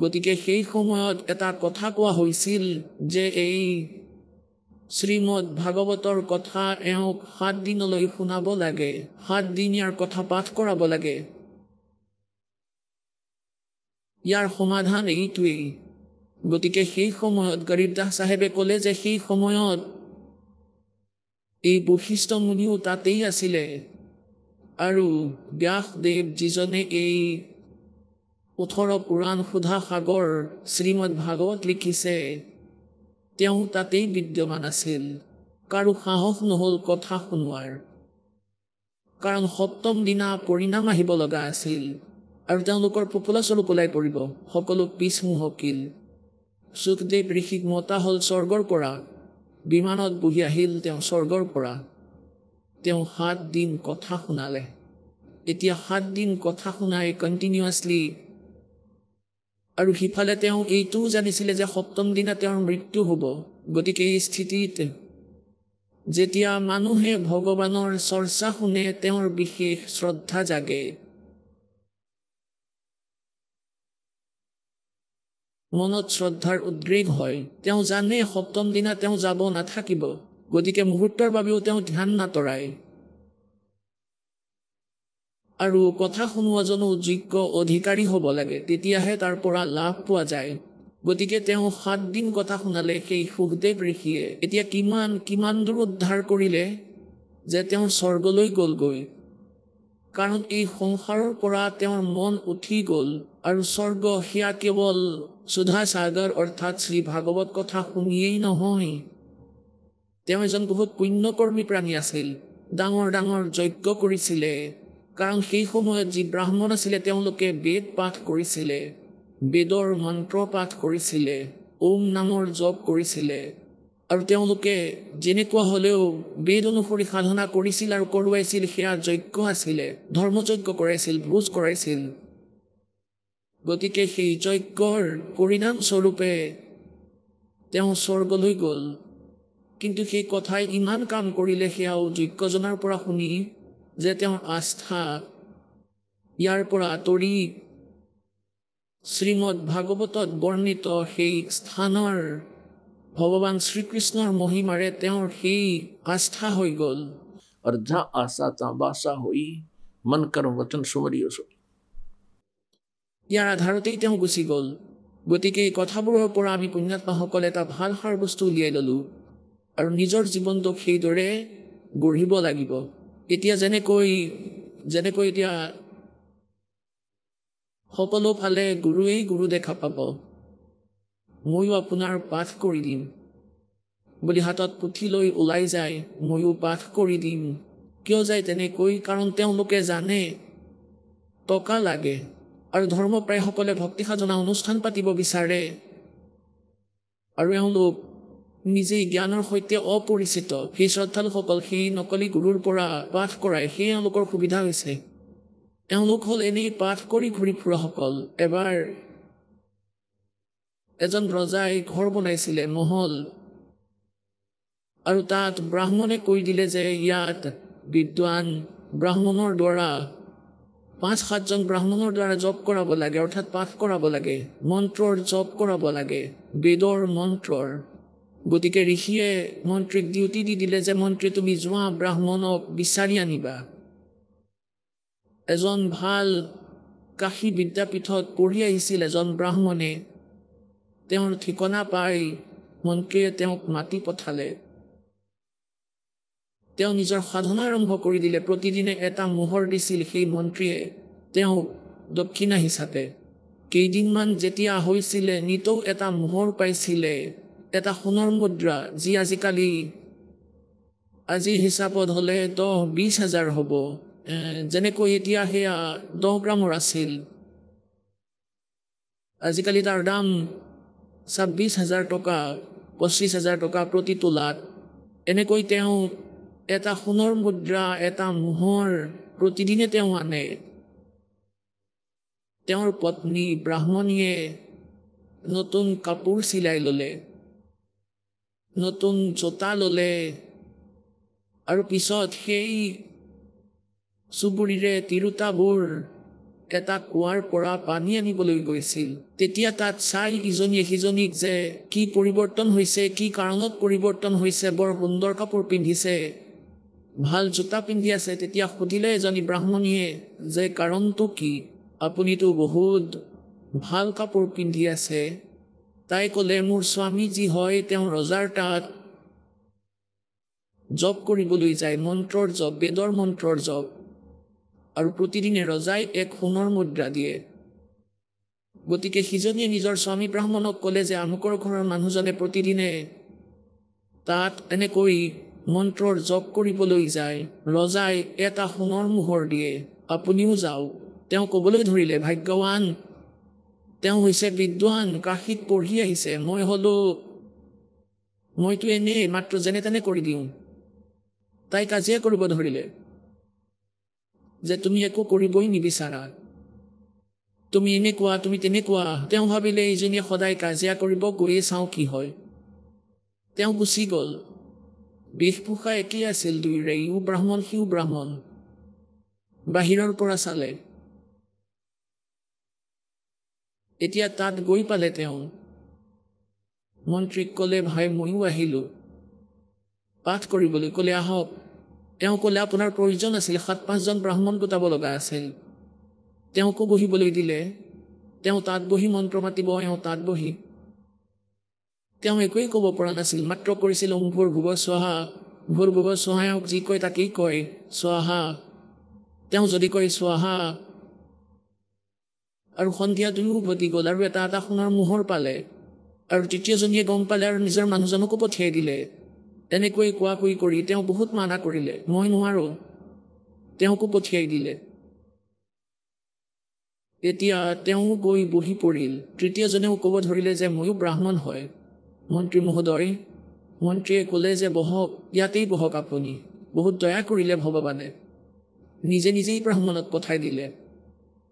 গতিকে সেই সময়ত এটা কথা কোৱা হৈছিল যে এই শ্ৰীমদ ভাগৱতৰ কথা এওঁক 7 দিনলৈ শুনাব লাগে, 7 দিন ইয়াৰ কথা পাঠ কৰাব লাগে। ইয়াৰ সমাধান এইটোৱেই। গতিকে সেই সময়ত গৰীবদাস চাহেবে ক'লে যে সেই সময়ত এই বশিষ্ঠ মুনিও তাতেই আছিলে আৰু ব্যাসদেৱ যিজনে এই 18 পুৰাণ সুধা সাগৰ শ্ৰীমদ ভাগৱত লিখিছে, তেওঁ তাতেই বিদ্যমান আছিল। কাৰো সাহস নহ'ল কথা শুনোৱাৰ, কাৰণ 7ম দিনা পৰিণাম আহিব লগা আছিল আৰু তেওঁলোকৰ পপুলাচলো ওলাই পৰিব, সকলো পিছ মুহকিল। সুখদেৱ ঋষিক মতা হ'ল স্বৰ্গৰ পৰা, বিমানত বহি আহিল তেওঁ স্বৰ্গৰ পৰা। তেওঁ 7 দিন কথা শুনালে। এতিয়া 7 দিন কথা শুনাই কণ্টিনিউৱাছলি, আৰু সিফালে তেওঁ এইটোও জানিছিলে যে 7ম দিনা তেওঁৰ মৃত্যু হ'ব। গতিকে এই স্থিতিত যেতিয়া মানুহে ভগৱানৰ চৰ্চা শুনে, তেওঁৰ বিশেষ শ্ৰদ্ধা জাগে, মনত শ্ৰদ্ধাৰ উদ্ৰেক হয়। তেওঁ জানে 7ম দিনা তেওঁ যাব নাথাকিব, গতিকে মুহূৰ্তৰ বাবেও তেওঁ ধ্যান নাতৰায়। আৰু কথা শুনোৱাজনো যোগ্য অধিকাৰী হ'ব লাগে, তেতিয়াহে তাৰ পৰা লাভ পোৱা যায়। গতিকে তেওঁ 7 দিন কথা শুনালে সেই সুখদেৱ ঋষিয়ে। এতিয়া কিমান দূৰ উদ্ধাৰ কৰিলে যে তেওঁ স্বৰ্গলৈ গ'লগৈ, কাৰণ এই সংসাৰৰ পৰা তেওঁৰ মন উঠি গ'ল আৰু স্বৰ্গ সেয়া কেৱল সুধা সাগৰ অৰ্থাৎ শ্ৰী ভাগৱত কথা শুনিয়েই নহয়। তেওঁ এজন বহুত পুণ্যকৰ্মী প্ৰাণী আছিল, ডাঙৰ ডাঙৰ যজ্ঞ কৰিছিলে, কাৰণ সেই সময়ত যি ব্ৰাহ্মণ আছিলে তেওঁলোকে বেদ পাঠ কৰিছিলে, বেদৰ মন্ত্ৰ পাঠ কৰিছিলে, ওম নামৰ জপ কৰিছিলে, আৰু তেওঁলোকে যেনেকুৱা হ'লেও বেদ অনুসৰি সাধনা কৰিছিল আৰু কৰোৱাইছিল। সেয়া যজ্ঞ আছিলে, ধৰ্মযজ্ঞ কৰাইছিল, ভোজ কৰাইছিল। গতিকে সেই যজ্ঞৰ পৰিণাম স্বৰূপে তেওঁ স্বৰ্গলৈ গ'ল। কিন্তু সেই কথাই ইমান কাম কৰিলে সেয়াও যজ্ঞজনাৰ পৰা শুনি যে তেওঁৰ আস্থা ইয়াৰ পৰা আঁতৰি শ্ৰীমদ ভাগৱতত বৰ্ণিত সেই স্থানৰ ভগৱান শ্ৰীকৃষ্ণৰ মহিমাৰে তেওঁৰ সেই আস্থা হৈ গ'ল। और जहाँ आशा तहाँ बासा हुई, मन कर्म वचन सुमरियो सो। ইয়াৰ আধাৰতেই তেওঁ গুচি গ'ল। গতিকে এই কথাবোৰৰ পৰা আমি পুণ্যাত্মাসকলে এটা ভাল সাৰ বস্তু উলিয়াই ল'লোঁ আৰু নিজৰ জীৱনটোক সেইদৰে গঢ়িব লাগিব। এতিয়া যেনেকৈ এতিয়া সকলো ফালে গুৰুৱেই গুৰু দেখা পাব, ময়ো আপোনাৰ পাঠ কৰি দিম বুলি হাতত পুথি লৈ ওলাই যায়, ময়ো পাঠ কৰি দিম। কিয় যায় তেনেকৈ? কাৰণ তেওঁলোকে জানে টকা লাগে আৰু ধৰ্মপ্ৰায়সকলে ভক্তি সাধনা অনুষ্ঠান পাতিব বিচাৰে আৰু এওঁলোক নিজেই জ্ঞানৰ সৈতে অপৰিচিত। সেই শ্ৰদ্ধালুসকল সেই নকলি গুৰুৰ পৰা পাঠ কৰায়, সেই এওঁলোকৰ সুবিধা হৈছে। এওঁলোক হ'ল এনেই পাঠ কৰি ঘূৰি ফুৰাসকল। এবাৰ এজন ৰজাই ঘৰ বনাইছিলে মহল আৰু তাত ব্ৰাহ্মণে কৈ দিলে যে ইয়াত বিদ্বান ব্ৰাহ্মণৰ দ্বাৰা 5-7জন ব্ৰাহ্মণৰ দ্বাৰা জপ কৰাব লাগে অৰ্থাৎ পাঠ কৰাব লাগে মন্ত্ৰৰ জপ কৰাব লাগে বেদৰ মন্ত্ৰৰ গতিকে ঋষিয়ে মন্ত্ৰীক ডিউটি দি দিলে যে মন্ত্ৰী তুমি যোৱা ব্ৰাহ্মণক বিচাৰি আনিবা এজন ভাল কাশী বিদ্যাপীঠত পঢ়ি আহিছিল এজন ব্ৰাহ্মণে তেওঁৰ ঠিকনা পাই মন্ত্ৰীয়ে তেওঁক মাতি পঠালে তেওঁ নিজৰ সাধনা আৰম্ভ কৰি দিলে প্ৰতিদিনে এটা মোহৰ দিছিল সেই মন্ত্ৰীয়ে তেওঁক দক্ষিণা হিচাপে কেইদিনমান যেতিয়া হৈছিলে নিতৌ এটা মোহৰ পাইছিলে এটা সোণৰ মুদ্ৰা যি আজিকালি আজিৰ হিচাপত হ'লে 10-20 হাজাৰ হ'ব যেনেকৈ এতিয়া সেয়া 10 গ্ৰামৰ আছিল আজিকালি তাৰ দাম 26,000 টকা 25,000 টকা প্ৰতি তোলাত এনেকৈ তেওঁ এটা সোণৰ মুদ্ৰা এটা মোহৰ প্ৰতিদিনে তেওঁ আনে তেওঁৰ পত্নী ব্ৰাহ্মণীয়ে নতুন কাপোৰ চিলাই ল'লে নতুন জোতা ল'লে আৰু পিছত সেই চুবুৰীৰে তিৰোতাবোৰ এটা কুৱাৰ পৰা পানী আনিবলৈ গৈছিল তেতিয়া তাত চাই ইজনীয়ে সিজনীক যে কি পৰিৱৰ্তন হৈছে কি কাৰণত পৰিৱৰ্তন হৈছে বৰ সুন্দৰ কাপোৰ পিন্ধিছে ভাল জোতা পিন্ধি আছে তেতিয়া সুধিলে এজনী ব্ৰাহ্মণীয়ে যে কাৰণটো কি আপুনিতো বহুত ভাল কাপোৰ পিন্ধি আছে তাই ক'লে মোৰ স্বামী যি হয় তেওঁ ৰজাৰ তাত জপ কৰিবলৈ যায় মন্ত্ৰৰ জপ বেদৰ মন্ত্ৰৰ জপ আৰু প্ৰতিদিনে ৰজাই এক সোণৰ মুদ্ৰা দিয়ে গতিকে সিজনীয়ে নিজৰ স্বামী ব্ৰাহ্মণক ক'লে যে আমুকৰ ঘৰৰ মানুহজনে প্ৰতিদিনে তাত এনেকৈ মন্ত্ৰৰ জপ কৰিবলৈ যায় ৰজাই এটা সোণৰ মোহৰ দিয়ে আপুনিও যাওক তেওঁ ক'বলৈ ধৰিলে ভাগ্যৱান তেওঁ হৈছে বিদ্বান কাশীত পঢ়ি আহিছে মইতো এনেই মাত্ৰ যেনে তেনে কৰি দিওঁ তাই কাজিয়া কৰিব ধৰিলে যে তুমি একো কৰিবই নিবিচাৰা তুমি এনেকুৱা তুমি তেনেকুৱা তেওঁ ভাবিলে এইজনীয়ে সদায় কাজিয়া কৰিব গৈয়ে চাওঁ কি হয় তেওঁ গুচি গ'ল বেশভূষা একেই আছিল দুয়োৰে ইও ব্ৰাহ্মণ সিও ব্ৰাহ্মণ বাহিৰৰ পৰা চালে এতিয়া তাত গৈ পালে তেওঁ মন্ত্ৰীক ক'লে ভাই ময়ো আহিলোঁ পাঠ কৰিবলৈ ক'লে আহক তেওঁ ক'লে আপোনাৰ প্ৰয়োজন আছিল 7-5জন ব্ৰাহ্মণ গোটাব লগা আছিল তেওঁকো বহিবলৈ দিলে তেওঁ তাত বহি মন্ত্ৰ মাতিব তাত বহি তেওঁ একোৱেই ক'ব পৰা নাছিল মাত্ৰ কৰিছিল ভূৰ্ভুৱ স্বাহা যি কয় তাকেই কয় স্বাহা তেওঁ যদি কয় স্বাহা আৰু সন্ধিয়া দুয়ো উভতি গ'ল আৰু এটা সোণৰ মোহৰ পালে আৰু তৃতীয়জনীয়ে গম পালে আৰু নিজৰ মানুহজনকো পঠিয়াই দিলে এনেকৈ কোৱাকৈ কৰি তেওঁ বহুত মানা কৰিলে মই নোৱাৰোঁ তেওঁকো পঠিয়াই দিলে এতিয়া তেওঁ গৈ বহি পৰিল তৃতীয়জনেও ক'ব ধৰিলে যে ময়ো ব্ৰাহ্মণ হয় মন্ত্ৰী মহোদয় মন্ত্ৰীয়ে ক'লে যে বহক ইয়াতেই বহক আপুনি বহুত দয়া কৰিলে ভগৱানে নিজেই ব্ৰাহ্মণক পঠাই দিলে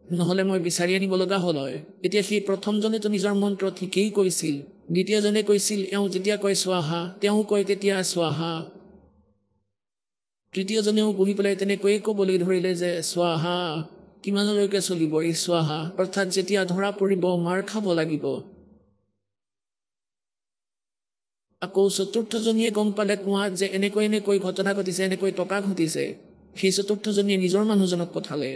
নহ'লে মই বিচাৰি আনিব লগা হ'ল হয় এতিয়া সেই প্ৰথমজনেতো নিজৰ মন্ত্ৰ ঠিকেই কৈছিল দ্বিতীয়জনে কৈছিল এওঁ যেতিয়া কয় স্বাহা তেওঁ কয় তেতিয়া স্বাহা তৃতীয়জনেও বহি পেলাই তেনেকৈয়ে ক'বলৈ ধৰিলে যে স্বাহা কিমানলৈকে চলিব এই স্বাহা অৰ্থাৎ যেতিয়া ধৰা পৰিব মাৰ খাব লাগিব আকৌ চতুৰ্থজনীয়ে গম পালে কোৱাত যে এনেকৈ ঘটনা ঘটিছে এনেকৈ টকা ঘটিছে সেই চতুৰ্থজনীয়ে নিজৰ মানুহজনক পঠালে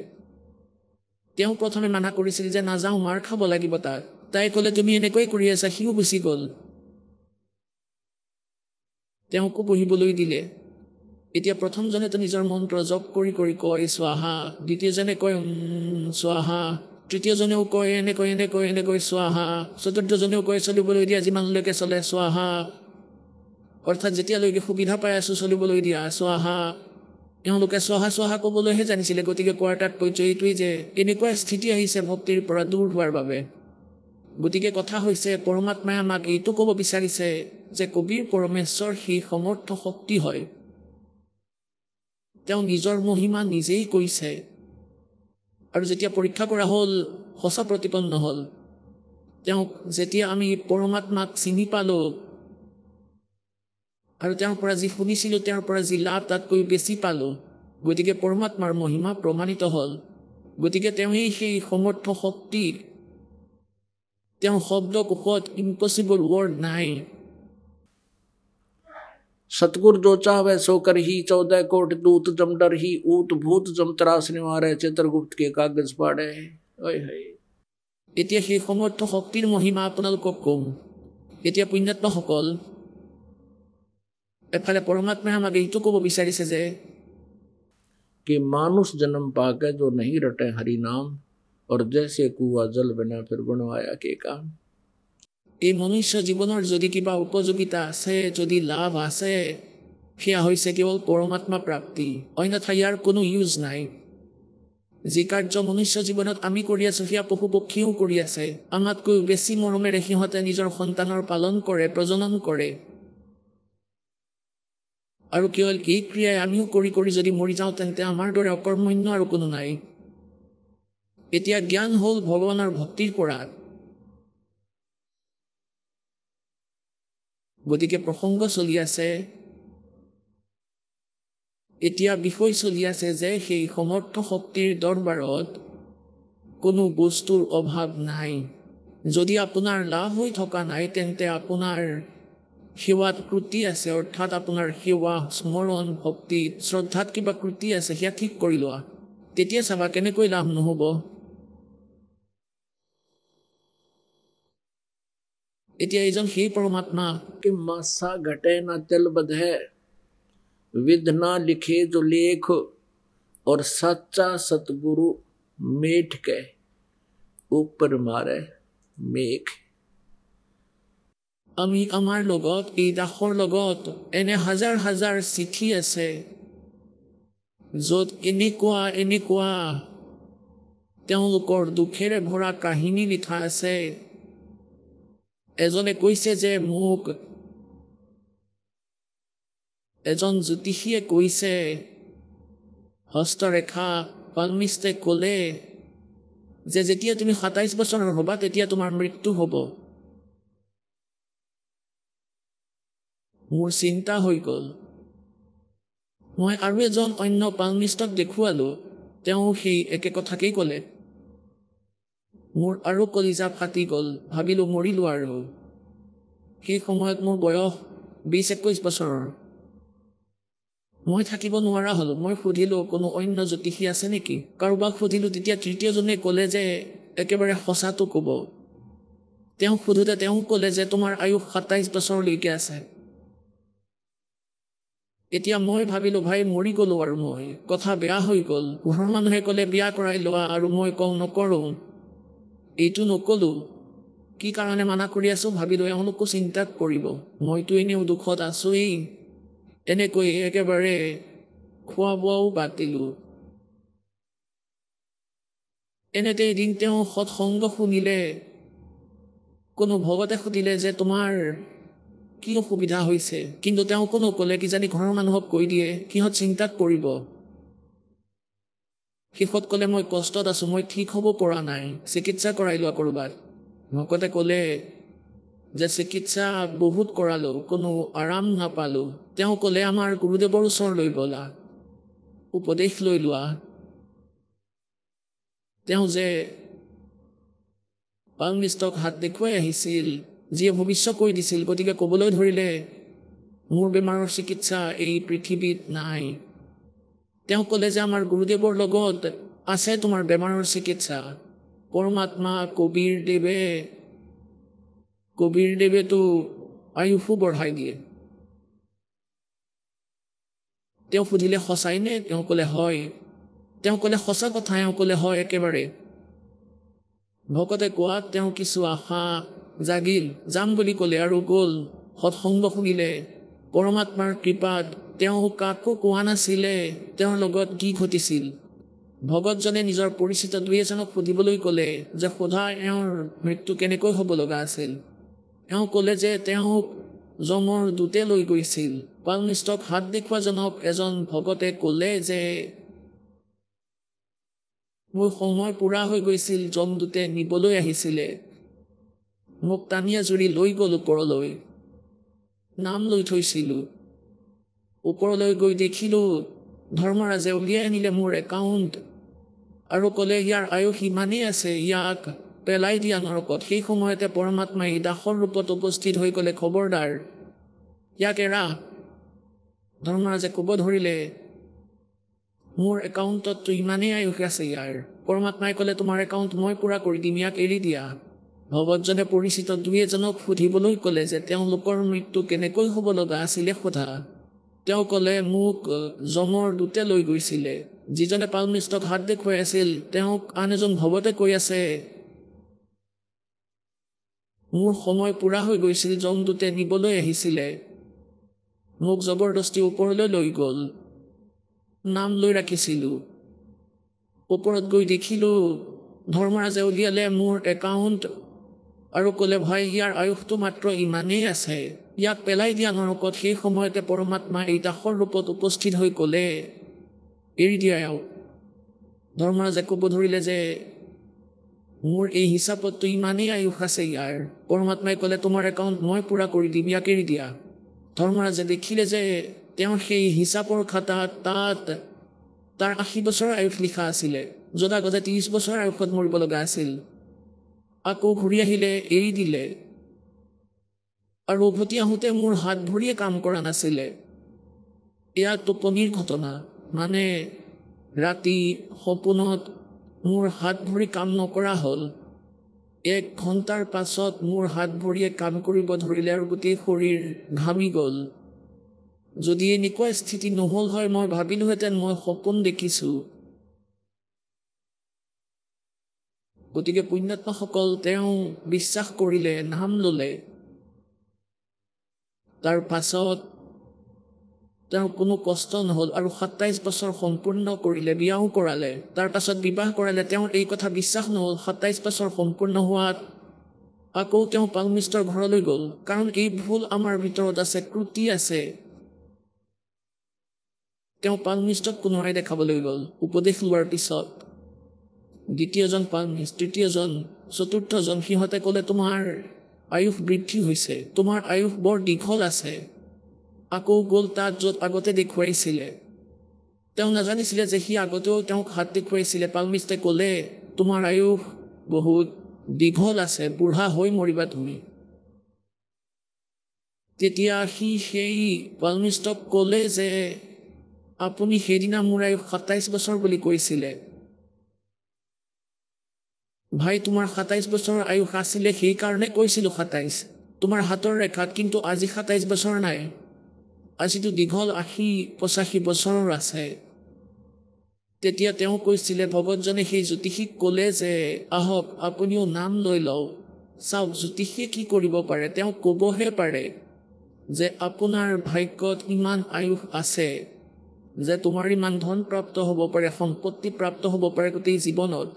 তেওঁ প্ৰথমে মানা কৰিছিল যে নাযাওঁ মাৰ খাব লাগিব তাই ক'লে তুমি এনেকৈ কৰি আছা সিও গুচি গ'ল তেওঁকো বহিবলৈ দিলে এতিয়া প্ৰথমজনেতো নিজৰ মন্ত্ৰ জপ কৰি কয় স্বাহা দ্বিতীয়জনে কয় স্বাহা তৃতীয়জনেও কয় এনেকৈ স্বাহা চতুৰ্থজনেও কয় চলিবলৈ দিয়া যিমানলৈকে চলে স্বাহা অৰ্থাৎ যেতিয়ালৈকে সুবিধা পাই আছোঁ চলিবলৈ দিয়া স্বাহা এওঁলোকে স্বাহা ক'বলৈহে জানিছিলে গতিকে কোৱাৰ তাৎপৰ্য এইটোৱেই যে এনেকুৱা স্থিতি আহিছে ভক্তিৰ পৰা দূৰ হোৱাৰ বাবে গতিকে কথা হৈছে পৰমাত্মাই আমাক এইটো ক'ব বিচাৰিছে যে কবিৰ পৰমেশ্বৰ সেই সমৰ্থ শক্তি হয় তেওঁ নিজৰ মহিমা নিজেই কৈছে আৰু যেতিয়া পৰীক্ষা কৰা হ'ল সঁচা প্ৰতিপন্ন হ'ল তেওঁক যেতিয়া আমি পৰমাত্মাক চিনি পালোঁ আৰু তেওঁৰ পৰা যি শুনিছিলোঁ তেওঁৰ পৰা যি লাভ তাতকৈ বেছি পালোঁ, গতিকে পৰমাত্মাৰ মহিমা প্ৰমাণিত হ'ল। গতিকে তেওঁৱেই সেই সমৰ্থ শক্তি, তেওঁ শব্দকোষত ইম্পচিবল ৱৰ্ড নাই। सतगुरु जो चाहे सो कर ही, 14 कोट दूत जम डर ही, ऊत भूत जम त्रास निवारे, चित्रगुप्त के कागज पाड़े। এতিয়া সেই সমৰ্থ শক্তিৰ মহিমা আপোনালোকক কম। এতিয়া পুণ্যাত্মাসকল, এফালে পৰমাত্মাই আমাক এইটো ক'ব বিচাৰিছে যে कि मानुष जन्म पाके जो नहीं रटे हरि नाम, और जैसे कुआ जल बिना फिर बनवाया के काम। এই মনুষ্য জীৱনৰ যদি কিবা উপযোগিতা আছে, যদি লাভ আছে, সেয়া হৈছে কেৱল পৰমাত্মা প্ৰাপ্তি, অন্যথা ইয়াৰ কোনো ইউজ নাই। যি কাৰ্য মনুষ্য জীৱনত আমি কৰি আছোঁ সেয়া পশু পক্ষীও কৰি আছে। আমাতকৈ বেছি মৰমেৰে সিহঁতে নিজৰ সন্তানৰ পালন কৰে, প্ৰজনন কৰে। আৰু কেৱল এই ক্ৰিয়াই আমিও কৰি কৰি যদি মৰি যাওঁ তেন্তে আমাৰ দৰে অকৰ্মণ্য আৰু কোনো নাই। এতিয়া জ্ঞান হ'ল ভগৱানৰ ভক্তিৰ পৰা। গতিকে প্ৰসংগ চলি আছে, এতিয়া বিষয় চলি আছে যে সেই সমৰ্থ শক্তিৰ দৰবাৰত কোনো বস্তুৰ অভাৱ নাই। যদি আপোনাৰ লাভ হৈ থকা নাই তেন্তে আপোনাৰ সেৱাত ক্ৰুটি আছে, অৰ্থাৎ আপোনাৰ সেৱা, স্মৰণ, ভক্তি, শ্ৰদ্ধাত কিবা ক্ৰুটি আছে, সেয়া ঠিক কৰি লোৱা। তেতিয়া চাবা কেনেকৈ লাভ নহ'ব। এতিয়া এইজন সেই পৰমাত্মা कि मासा घटे ना तिल बधे, विध ना लिखे जो लेख, और सच्चा सतगुरु मेठ के ऊपर मारे मेघ। আমি আমাৰ লগত, এই দাসৰ লগত এনে হাজাৰ হাজাৰ চিঠি আছে য'ত এনেকুৱা তেওঁলোকৰ দুখেৰে ভৰা কাহিনী লিখা আছে। এজনে কৈছে যে মোক এজন জ্যোতিষীয়ে কৈছে, হস্তৰেখা পালমিষ্টে ক'লে যে যেতিয়া তুমি 27 বছৰৰ হ'বা তেতিয়া তোমাৰ মৃত্যু হ'ব। মোৰ চিন্তা হৈ গ'ল। মই আৰু এজন অন্য পালমিষ্টক দেখুৱালোঁ, তেওঁ সেই একে কথাকেই ক'লে। মোৰ আৰু কলিজা ফাটি গ'ল, ভাবিলোঁ মৰিলোঁ আৰু। সেই সময়ত মোৰ বয়স 20-21 বছৰৰ। মই থাকিব নোৱাৰা হ'লোঁ। মই সুধিলোঁ কোনো অন্য জ্যোতিষী আছে নেকি, কাৰোবাক সুধিলোঁ। তেতিয়া তৃতীয়জনে ক'লে যে একেবাৰে সঁচাটো ক'ব। তেওঁক সোধোতে তেওঁ ক'লে যে তোমাৰ আয়ুস 27 বছৰলৈকে আছে। এতিয়া মই ভাবিলোঁ ভাই মৰি গ'লোঁ আৰু মই, কথা বেয়া হৈ গ'ল। ঘৰৰ মানুহে ক'লে বিয়া কৰাই লোৱা, আৰু মই কওঁ নকৰোঁ। এইটো নক'লোঁ। কি কাৰণে মানা কৰি আছোঁ ভাবিলোঁ এওঁলোকো চিন্তা কৰিব, মইতো এনেও দুখত আছোঁৱেই। এনেকৈ একেবাৰে খোৱা বোৱাও বাদ দিলোঁ। এনেতে এদিন তেওঁ সৎসংগ শুনিলে। কোনো ভকতে সুধিলে যে তোমাৰ কি অসুবিধা হৈছে, কিন্তু তেওঁ কোনো ক'লে কিজানি ঘৰৰ মানুহক কৈ দিয়ে, সিহঁত চিন্তাত পৰিব। শেষত ক'লে মই কষ্টত আছোঁ, মই ঠিক হ'ব পৰা নাই, চিকিৎসা কৰাই লোৱা ক'ৰবাত। ভকতে ক'লে যে চিকিৎসা বহুত কৰালোঁ, কোনো আৰাম নাপালোঁ। তেওঁ ক'লে আমাৰ গুৰুদেৱৰ ওচৰলৈ ব'লা, উপদেশ লৈ লোৱা। তেওঁ যে পালমিষ্টক হাত দেখুৱাই আহিছিল, যিয়ে ভৱিষ্যত কৈ দিছিল, গতিকে ক'বলৈ ধৰিলে মোৰ বেমাৰৰ চিকিৎসা এই পৃথিৱীত নাই। তেওঁ ক'লে যে আমাৰ গুৰুদেৱৰ লগত আছে তোমাৰ বেমাৰৰ চিকিৎসা। পৰমাত্মা কবিৰদেৱেতো আয়ুসো বঢ়াই দিয়ে। তেওঁ সুধিলে সঁচাইনে, তেওঁ ক'লে হয়। তেওঁ ক'লে সঁচা কথা, তেওঁ ক'লে হয় একেবাৰে। ভকতে কোৱাত তেওঁ কিছু আশা জাগিল, যাম বুলি ক'লে আৰু গ'ল। সৎসংগ শুনিলে। পৰমাত্মাৰ কৃপাত তেওঁ কাকো কোৱা নাছিলে তেওঁৰ লগত কি ঘটিছিল। ভকতজনে নিজৰ পৰিচিত দুই এজনক সুধিবলৈ ক'লে যে সোধা এওঁৰ মৃত্যু কেনেকৈ হ'ব লগা আছিল। এওঁ ক'লে যে তেওঁক যমৰ দূতে লৈ গৈছিল। পালমিষ্টক হাত দেখুৱাজনক এজন ভকতে ক'লে যে মোৰ সময় পূৰা হৈ গৈছিল, যমদূতে নিবলৈ আহিছিলে। মোক টানিয়া জুৰি লৈ গ'ল ওপৰলৈ। নাম লৈ থৈছিলোঁ। ওপৰলৈ গৈ দেখিলোঁ ধৰ্মৰাজে উলিয়াই আনিলে মোৰ একাউণ্ট আৰু ক'লে ইয়াৰ আয়ুস ইমানেই আছে, ইয়াক পেলাই দিয়া নৰকত। সেই সময়তে পৰমাত্মাই দাসৰ ৰূপত উপস্থিত হৈ ক'লে, খবৰদাৰ, ইয়াক এৰা। ধৰ্মৰাজে ক'ব ধৰিলে, মোৰ একাউণ্টততো ইমানেই আয়ুস আছে ইয়াৰ। পৰমাত্মাই ক'লে, তোমাৰ একাউণ্ট মই পূৰা কৰি দিম, ইয়াক এৰি দিয়া। ভগৱতজনে পৰিচিত দুই এজনক সুধিবলৈ ক'লে যে তেওঁলোকৰ মৃত্যু কেনেকৈ হ'ব লগা আছিলে সোধা। তেওঁ ক'লে, মোক যমৰ দূতে লৈ গৈছিলে। যিজনে পালমিষ্টক হাত দেখুৱাই আছিল তেওঁক আন এজন ভগৱতে কৈ আছে, মোৰ সময় পূৰা হৈ গৈছিল, যমদূতে নিবলৈ আহিছিলে, মোক জবৰদস্তি ওপৰলৈ লৈ গ'ল। নাম লৈ ৰাখিছিলোঁ। ওপৰত গৈ দেখিলোঁ ধৰ্মৰাজে উলিয়ালে মোৰ একাউণ্ট আৰু ক'লে, ভাই, ইয়াৰ আয়ুসটো মাত্ৰ ইমানেই আছে, ইয়াক পেলাই দিয়া নৰকত। সেই সময়তে পৰমাত্মাই এই দাসৰ ৰূপত উপস্থিত হৈ ক'লে, এৰি দিয়া ইয়াক। ধৰ্মৰাজে ক'ব ধৰিলে যে মোৰ এই হিচাপততো ইমানেই আয়ুস আছে ইয়াৰ। পৰমাত্মাই ক'লে, তোমাৰ একাউণ্ট মই পূৰা কৰি দিম, ইয়াক এৰি দিয়া। ধৰ্মৰাজে দেখিলে যে তেওঁৰ সেই হিচাপৰ খাতাত তাৰ 80 বছৰৰ আয়ুস লিখা আছিলে, য'ত আগতে 30 বছৰৰ আয়ুসত মৰিব লগা আছিল। আকৌ ঘূৰি আহিলে, এৰি দিলে। আৰু উভতি আহোঁতে মোৰ হাত ভৰিয়ে কাম কৰা নাছিলে। এয়া টোপনিৰ ঘটনা, মানে ৰাতি সপোনত মোৰ হাত ভৰি কাম নকৰা হ'ল। 1 ঘণ্টাৰ পাছত মোৰ হাত ভৰিয়ে কাম কৰিব ধৰিলে আৰু গোটেই শৰীৰ ঘামি গ'ল। যদি এনেকুৱা স্থিতি নহ'ল হয়, মই ভাবিলোহেঁতেন মই সপোন দেখিছোঁ। গতিকে পুণ্যাত্মাসকল, তেওঁ বিশ্বাস কৰিলে, নাম ল'লে। তাৰ পাছত তেওঁৰ কোনো কষ্ট নহ'ল আৰু 27 বছৰ সম্পূৰ্ণ কৰিলে, বিয়াও কৰালে। তাৰ পাছত বিবাহ কৰালে। তেওঁৰ এই কথা বিশ্বাস নহ'ল। 27 বছৰ সম্পূৰ্ণ হোৱাত আকৌ তেওঁ পালমিষ্টৰ ঘৰলৈ গ'ল, কাৰণ এই ভুল আমাৰ ভিতৰত আছে, ক্ৰুটি আছে। তেওঁ পালমিষ্টক পুনৰাই দেখাবলৈ গ'ল। উপদেশ লোৱাৰ পিছত দ্বিতীয়জন পালমিষ্ট, তৃতীয়জন, চতুৰ্থজন, সিহঁতে ক'লে, তোমাৰ আয়ুস বৃদ্ধি হৈছে, তোমাৰ আয়ুস বৰ দীঘল আছে। আকৌ গ'ল তাত য'ত আগতে দেখুৱাইছিলে। তেওঁ নাজানিছিলে যে সি আগতেও তেওঁক হাত দেখুৱাইছিলে। পালমিষ্টে ক'লে, তোমাৰ আয়ুস বহুত দীঘল আছে, বুঢ়া হৈ মৰিবা তুমি। তেতিয়া সি সেই পালমিষ্টক ক'লে যে আপুনি সেইদিনা মোৰ আয়ুস 27 বছৰ বুলি কৈছিলে। ভাই, তোমাৰ 27 বছৰৰ আয়ুস আছিলে, সেইকাৰণে কৈছিলোঁ 27 তোমাৰ হাতৰ ৰেখাত, কিন্তু আজি 27 বছৰ নাই। আজিতো দীঘল 80-85 বছৰৰ আছে। তেতিয়া তেওঁ কৈছিলে, ভগৱতজনে সেই জ্যোতিষীক ক'লে যে আহক, আপুনিও নাম লৈ লওক। চাওক, জ্যোতিষীয়ে কি কৰিব পাৰে, তেওঁ ক'বহে পাৰে যে আপোনাৰ ভাগ্যত ইমান আয়ুস আছে, যে তোমাৰ ইমান ধন প্ৰাপ্ত হ'ব পাৰে, সম্পত্তি প্ৰাপ্ত হ'ব পাৰে গোটেই জীৱনত।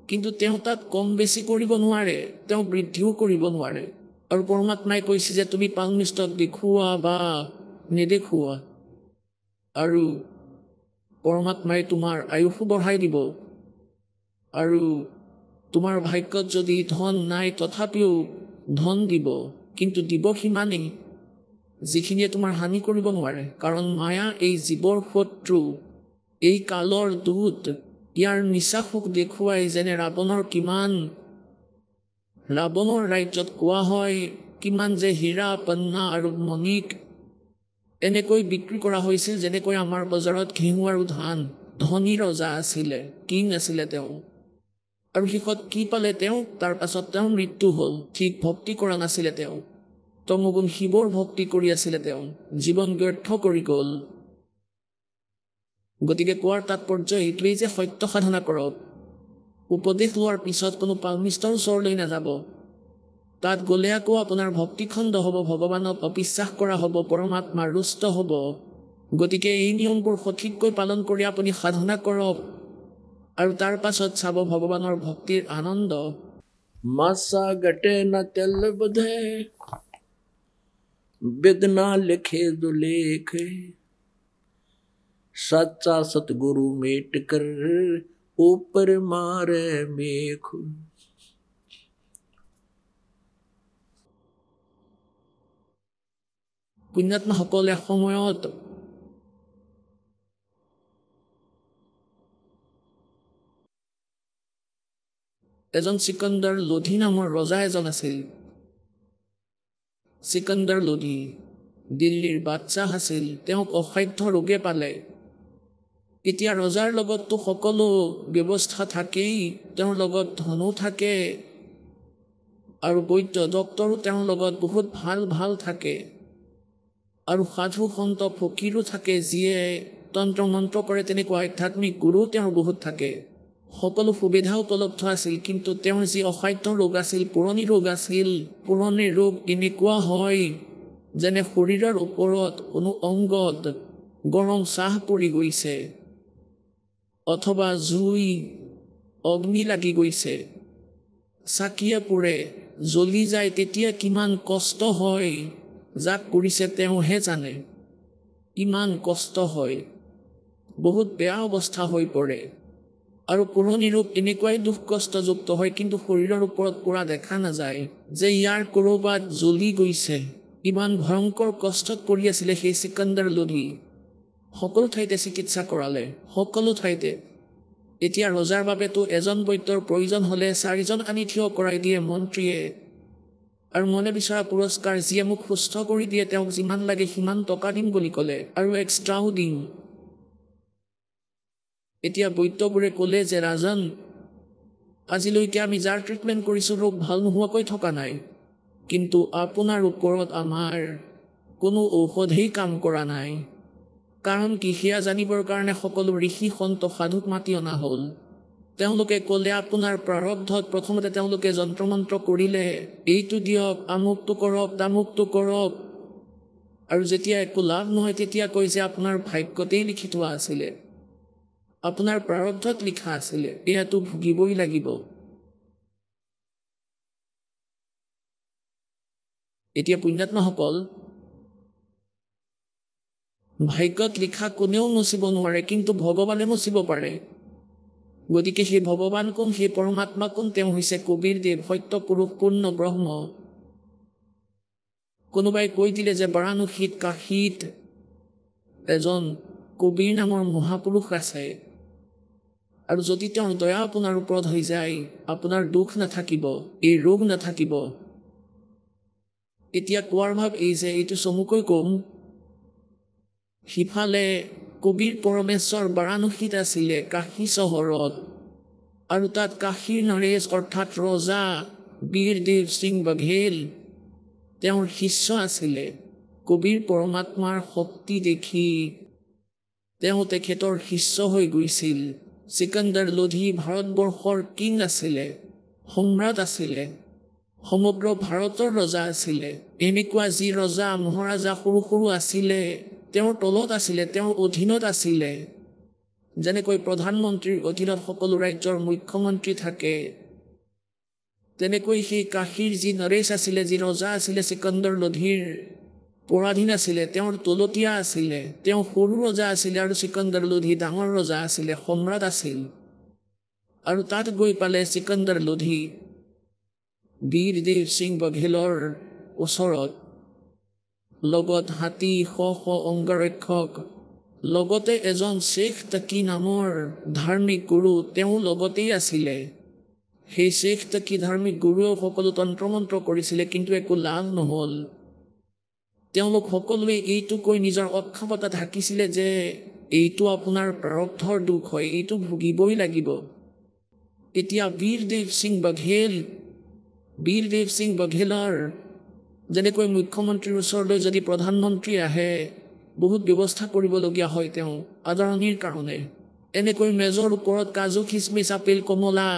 কিন্তু তেওঁ তাত কম বেছি কৰিব নোৱাৰে, তেওঁ বৃদ্ধিও কৰিব নোৱাৰে। আৰু পৰমাত্মাই কৈছে যে তুমি পালমিষ্টক দেখুওৱা বা নেদেখুওৱা, আৰু পৰমাত্মাই তোমাৰ আয়ুসো বঢ়াই দিব। আৰু তোমাৰ ভাগ্যত যদি ধন নাই, তথাপিও ধন দিব, কিন্তু দিব সিমানেই যিখিনিয়ে তোমাৰ হানি কৰিব নোৱাৰে। কাৰণ মায়া এই জীৱৰ শত্ৰু, এই কালৰ দূত। ইয়াৰ নিচা সুখ দেখুৱাই, যেনে ৰাৱণৰ ৰাজ্যত কোৱা হয় কিমান যে হীৰা, পন্না আৰু মণিক এনেকৈ বিক্ৰী কৰা হৈছিল, যেনেকৈ আমাৰ বজাৰত ঘেঁহু আৰু ধান। ধনী ৰজা আছিলে, কিং আছিলে তেওঁ। আৰু শেষত কি পালে তেওঁ? তাৰ পাছত তেওঁৰ মৃত্যু হ'ল। ঠিক ভক্তি কৰা নাছিলে তেওঁ, তমোগুণ শিৱৰ ভক্তি কৰি আছিলে তেওঁ, জীৱন ব্যৰ্থ কৰি গ'ল। গতিকে কোৱাৰ তাৎপৰ্য এইটোৱেই যে সত্য সাধনা কৰক। উপদেশ লোৱাৰ পিছত কোনো পালমিষ্টৰ ওচৰলৈ নাযাব। তাত গ'লে আকৌ আপোনাৰ ভক্তিখণ্ড হ'ব, ভগৱানক অবিশ্বাস কৰা হ'ব, পৰমাত্মা ৰুষ্ট হ'ব। গতিকে এই নিয়মবোৰ সঠিককৈ পালন কৰি আপুনি সাধনা কৰক, আৰু তাৰ পাছত চাব ভগৱানৰ ভক্তিৰ আনন্দ। मासा गटे न तेल बधे, बिदना लिखे जो लेख, सच्चा सतगुरु मेट कर ऊपर मारे मेख। পুণ্যাত্মাসকলে সময়ত এজন সিকান্দাৰ লোধি নামৰ ৰজা এজন আছিল। সিকান্দাৰ লোধি দিল্লীৰ বাদশ্বাহ আছিল। তেওঁক অসাধ্য ৰোগে পালে। এতিয়া ৰজাৰ লগততো সকলো ব্যৱস্থা থাকেই, তেওঁৰ লগত ধনো থাকে আৰু বৈদ্য ডক্তৰো তেওঁৰ লগত বহুত ভাল ভাল থাকে আৰু সাধু সন্ত ফকীৰো থাকে, যিয়ে তন্ত্ৰ মন্ত্ৰ কৰে, তেনেকুৱা আধ্যাত্মিক গুৰু তেওঁৰ বহুত থাকে। সকলো সুবিধা উপলব্ধ আছিল, কিন্তু তেওঁৰ যি অসাধ্য ৰোগ আছিল, পুৰণি ৰোগ আছিল। পুৰণি ৰোগ এনেকুৱা হয় যেনে শৰীৰৰ ওপৰত কোনো অংগত গৰম চাহ পৰি গৈছে অথবা জুই অগ্নি লাগি গৈছে, চাকিয়ে পুৰে, জ্বলি যায়। তেতিয়া কিমান কষ্ট হয়, যাক কৰিছে তেওঁহে জানে। কিমান কষ্ট হয়, বহুত বেয়া অৱস্থা হৈ পৰে। আৰু পুৰণি ৰোগ এনেকুৱাই দুখ কষ্টযুক্ত হয়, কিন্তু শৰীৰৰ ওপৰত পৰা দেখা নাযায় যে ইয়াৰ ক'ৰবাত জ্বলি গৈছে। ইমান ভয়ংকৰ কষ্টত পৰি আছিলে সেই সিকান্দাৰ লোধি। সকলো ঠাইতে চিকিৎসা কৰালে, সকলো ঠাইতে। এতিয়া ৰজাৰ বাবেতো এজন বৈদ্যৰ প্ৰয়োজন হ'লে 4জন আনি থিয় কৰাই দিয়ে মন্ত্ৰীয়ে, আৰু মনে বিচৰা পুৰস্কাৰ, যিয়ে মোক সুস্থ কৰি দিয়ে, তেওঁক যিমান লাগে সিমান টকা দিম বুলি ক'লে, আৰু এক্সট্ৰাও দিম। এতিয়া বৈদ্যবোৰে ক'লে যে ৰাজন, আজিলৈকে আমি যাৰ ট্ৰিটমেণ্ট কৰিছোঁ ৰোগ ভাল নোহোৱাকৈ থকা নাই, কিন্তু আপোনাৰ ওপৰত আমাৰ কোনো ঔষধেই কাম কৰা নাই। কাৰণ কি সেয়া জানিবৰ কাৰণে সকলো ঋষি সন্ত সাধুক মাতি অনা হ'ল। তেওঁলোকে ক'লে আপোনাৰ প্ৰাৰব্ধত প্ৰথমতে তেওঁলোকে যন্ত্ৰ মন্ত্ৰ কৰিলে, এইটো দিয়ক, আমুকটো কৰক, তামুকটো কৰক, আৰু যেতিয়া একো লাভ নহয় তেতিয়া কয় যে আপোনাৰ ভাগ্যতেই লিখি থোৱা আছিলে, আপোনাৰ প্ৰাৰব্ধত লিখা আছিলে, এয়াতো ভুগিবই লাগিব। এতিয়া পুণ্যাত্মাসকল, ভাগ্যত লিখা কোনেও মুচিব নোৱাৰে, কিন্তু ভগৱানে মুচিব পাৰে। গতিকে সেই ভগৱান কোন, সেই পৰমাত্মা কোন? তেওঁ হৈছে কবিৰ দেৱ, সত্য পুৰুষ, পূৰ্ণ ব্ৰহ্ম। কোনোবাই কৈ দিলে যে বাৰাণসীত, কাশীত এজন কবিৰ নামৰ মহাপুৰুষ আছে, আৰু যদি তেওঁৰ দয়া আপোনাৰ ওপৰত হৈ যায়, আপোনাৰ দুখ নাথাকিব, এই ৰোগ নাথাকিব। এতিয়া কোৱাৰ ভাৱ এই যে এইটো চমুকৈ কম, সিফালে কবিৰ পৰমেশ্বৰ বাৰাণসীত আছিলে, কাশী চহৰত, আৰু তাত কাশীৰ নৰেশ অৰ্থাৎ ৰজা বীৰদেৱ সিং বাঘেল তেওঁৰ শিষ্য আছিলে। কবিৰ পৰমাত্মাৰ শক্তি দেখি তেওঁ তেখেতৰ শিষ্য হৈ গৈছিল। সিকান্দাৰ লোধি ভাৰতবৰ্ষৰ কিং আছিলে, সম্ৰাট আছিলে, সমগ্ৰ ভাৰতৰ ৰজা আছিলে। এনেকুৱা যি ৰজা মহাৰাজা সৰু সৰু আছিলে, তেওঁৰ তলত আছিলে, তেওঁৰ অধীনত আছিলে। যেনেকৈ প্ৰধানমন্ত্ৰীৰ অধীনত সকলো ৰাজ্যৰ মুখ্যমন্ত্ৰী থাকে, তেনেকৈ সেই কাশীৰ যি নৰেশ আছিলে, যি ৰজা আছিলে, সিকান্দাৰ লোধিৰ পৰাধীন আছিলে, তেওঁৰ তলতীয়া আছিলে। তেওঁ সৰু ৰজা আছিলে আৰু সিকান্দাৰ লোধি ডাঙৰ ৰজা আছিলে, সম্ৰাট আছিল। আৰু তাত গৈ পালে সিকান্দাৰ লোধি বীৰদেৱ সিং বাঘেলৰ ওচৰত, লগত হাতী, শ অংগৰক্ষক, লগতে এজন শ্বেখ তাকি নামৰ ধাৰ্মিক গুৰু তেওঁ লগতেই আছিলে। সেই শ্বেখ তাকি ধাৰ্মিক গুৰুৱেও সকলো তন্ত্ৰ মন্ত্ৰ কৰিছিলে, কিন্তু একো লাভ নহ'ল। তেওঁলোক সকলোৱে এইটো কৈ নিজৰ অক্ষমতা ঢাকিছিলে যে এইটো আপোনাৰ প্ৰাৰব্ধৰ দুখ হয়, এইটো ভুগিবই লাগিব। এতিয়া বীৰদেৱ সিং বাঘেলৰ যেনেকৈ মুখ্যমন্ত্ৰীৰ ওচৰলৈ যদি প্ৰধানমন্ত্ৰী আহে, বহুত ব্যৱস্থা কৰিবলগীয়া হয় তেওঁ আদৰণিৰ কাৰণে। এনেকৈ মেজৰ ওপৰত কাজু, খিচমিচ, আপেল, কমলা,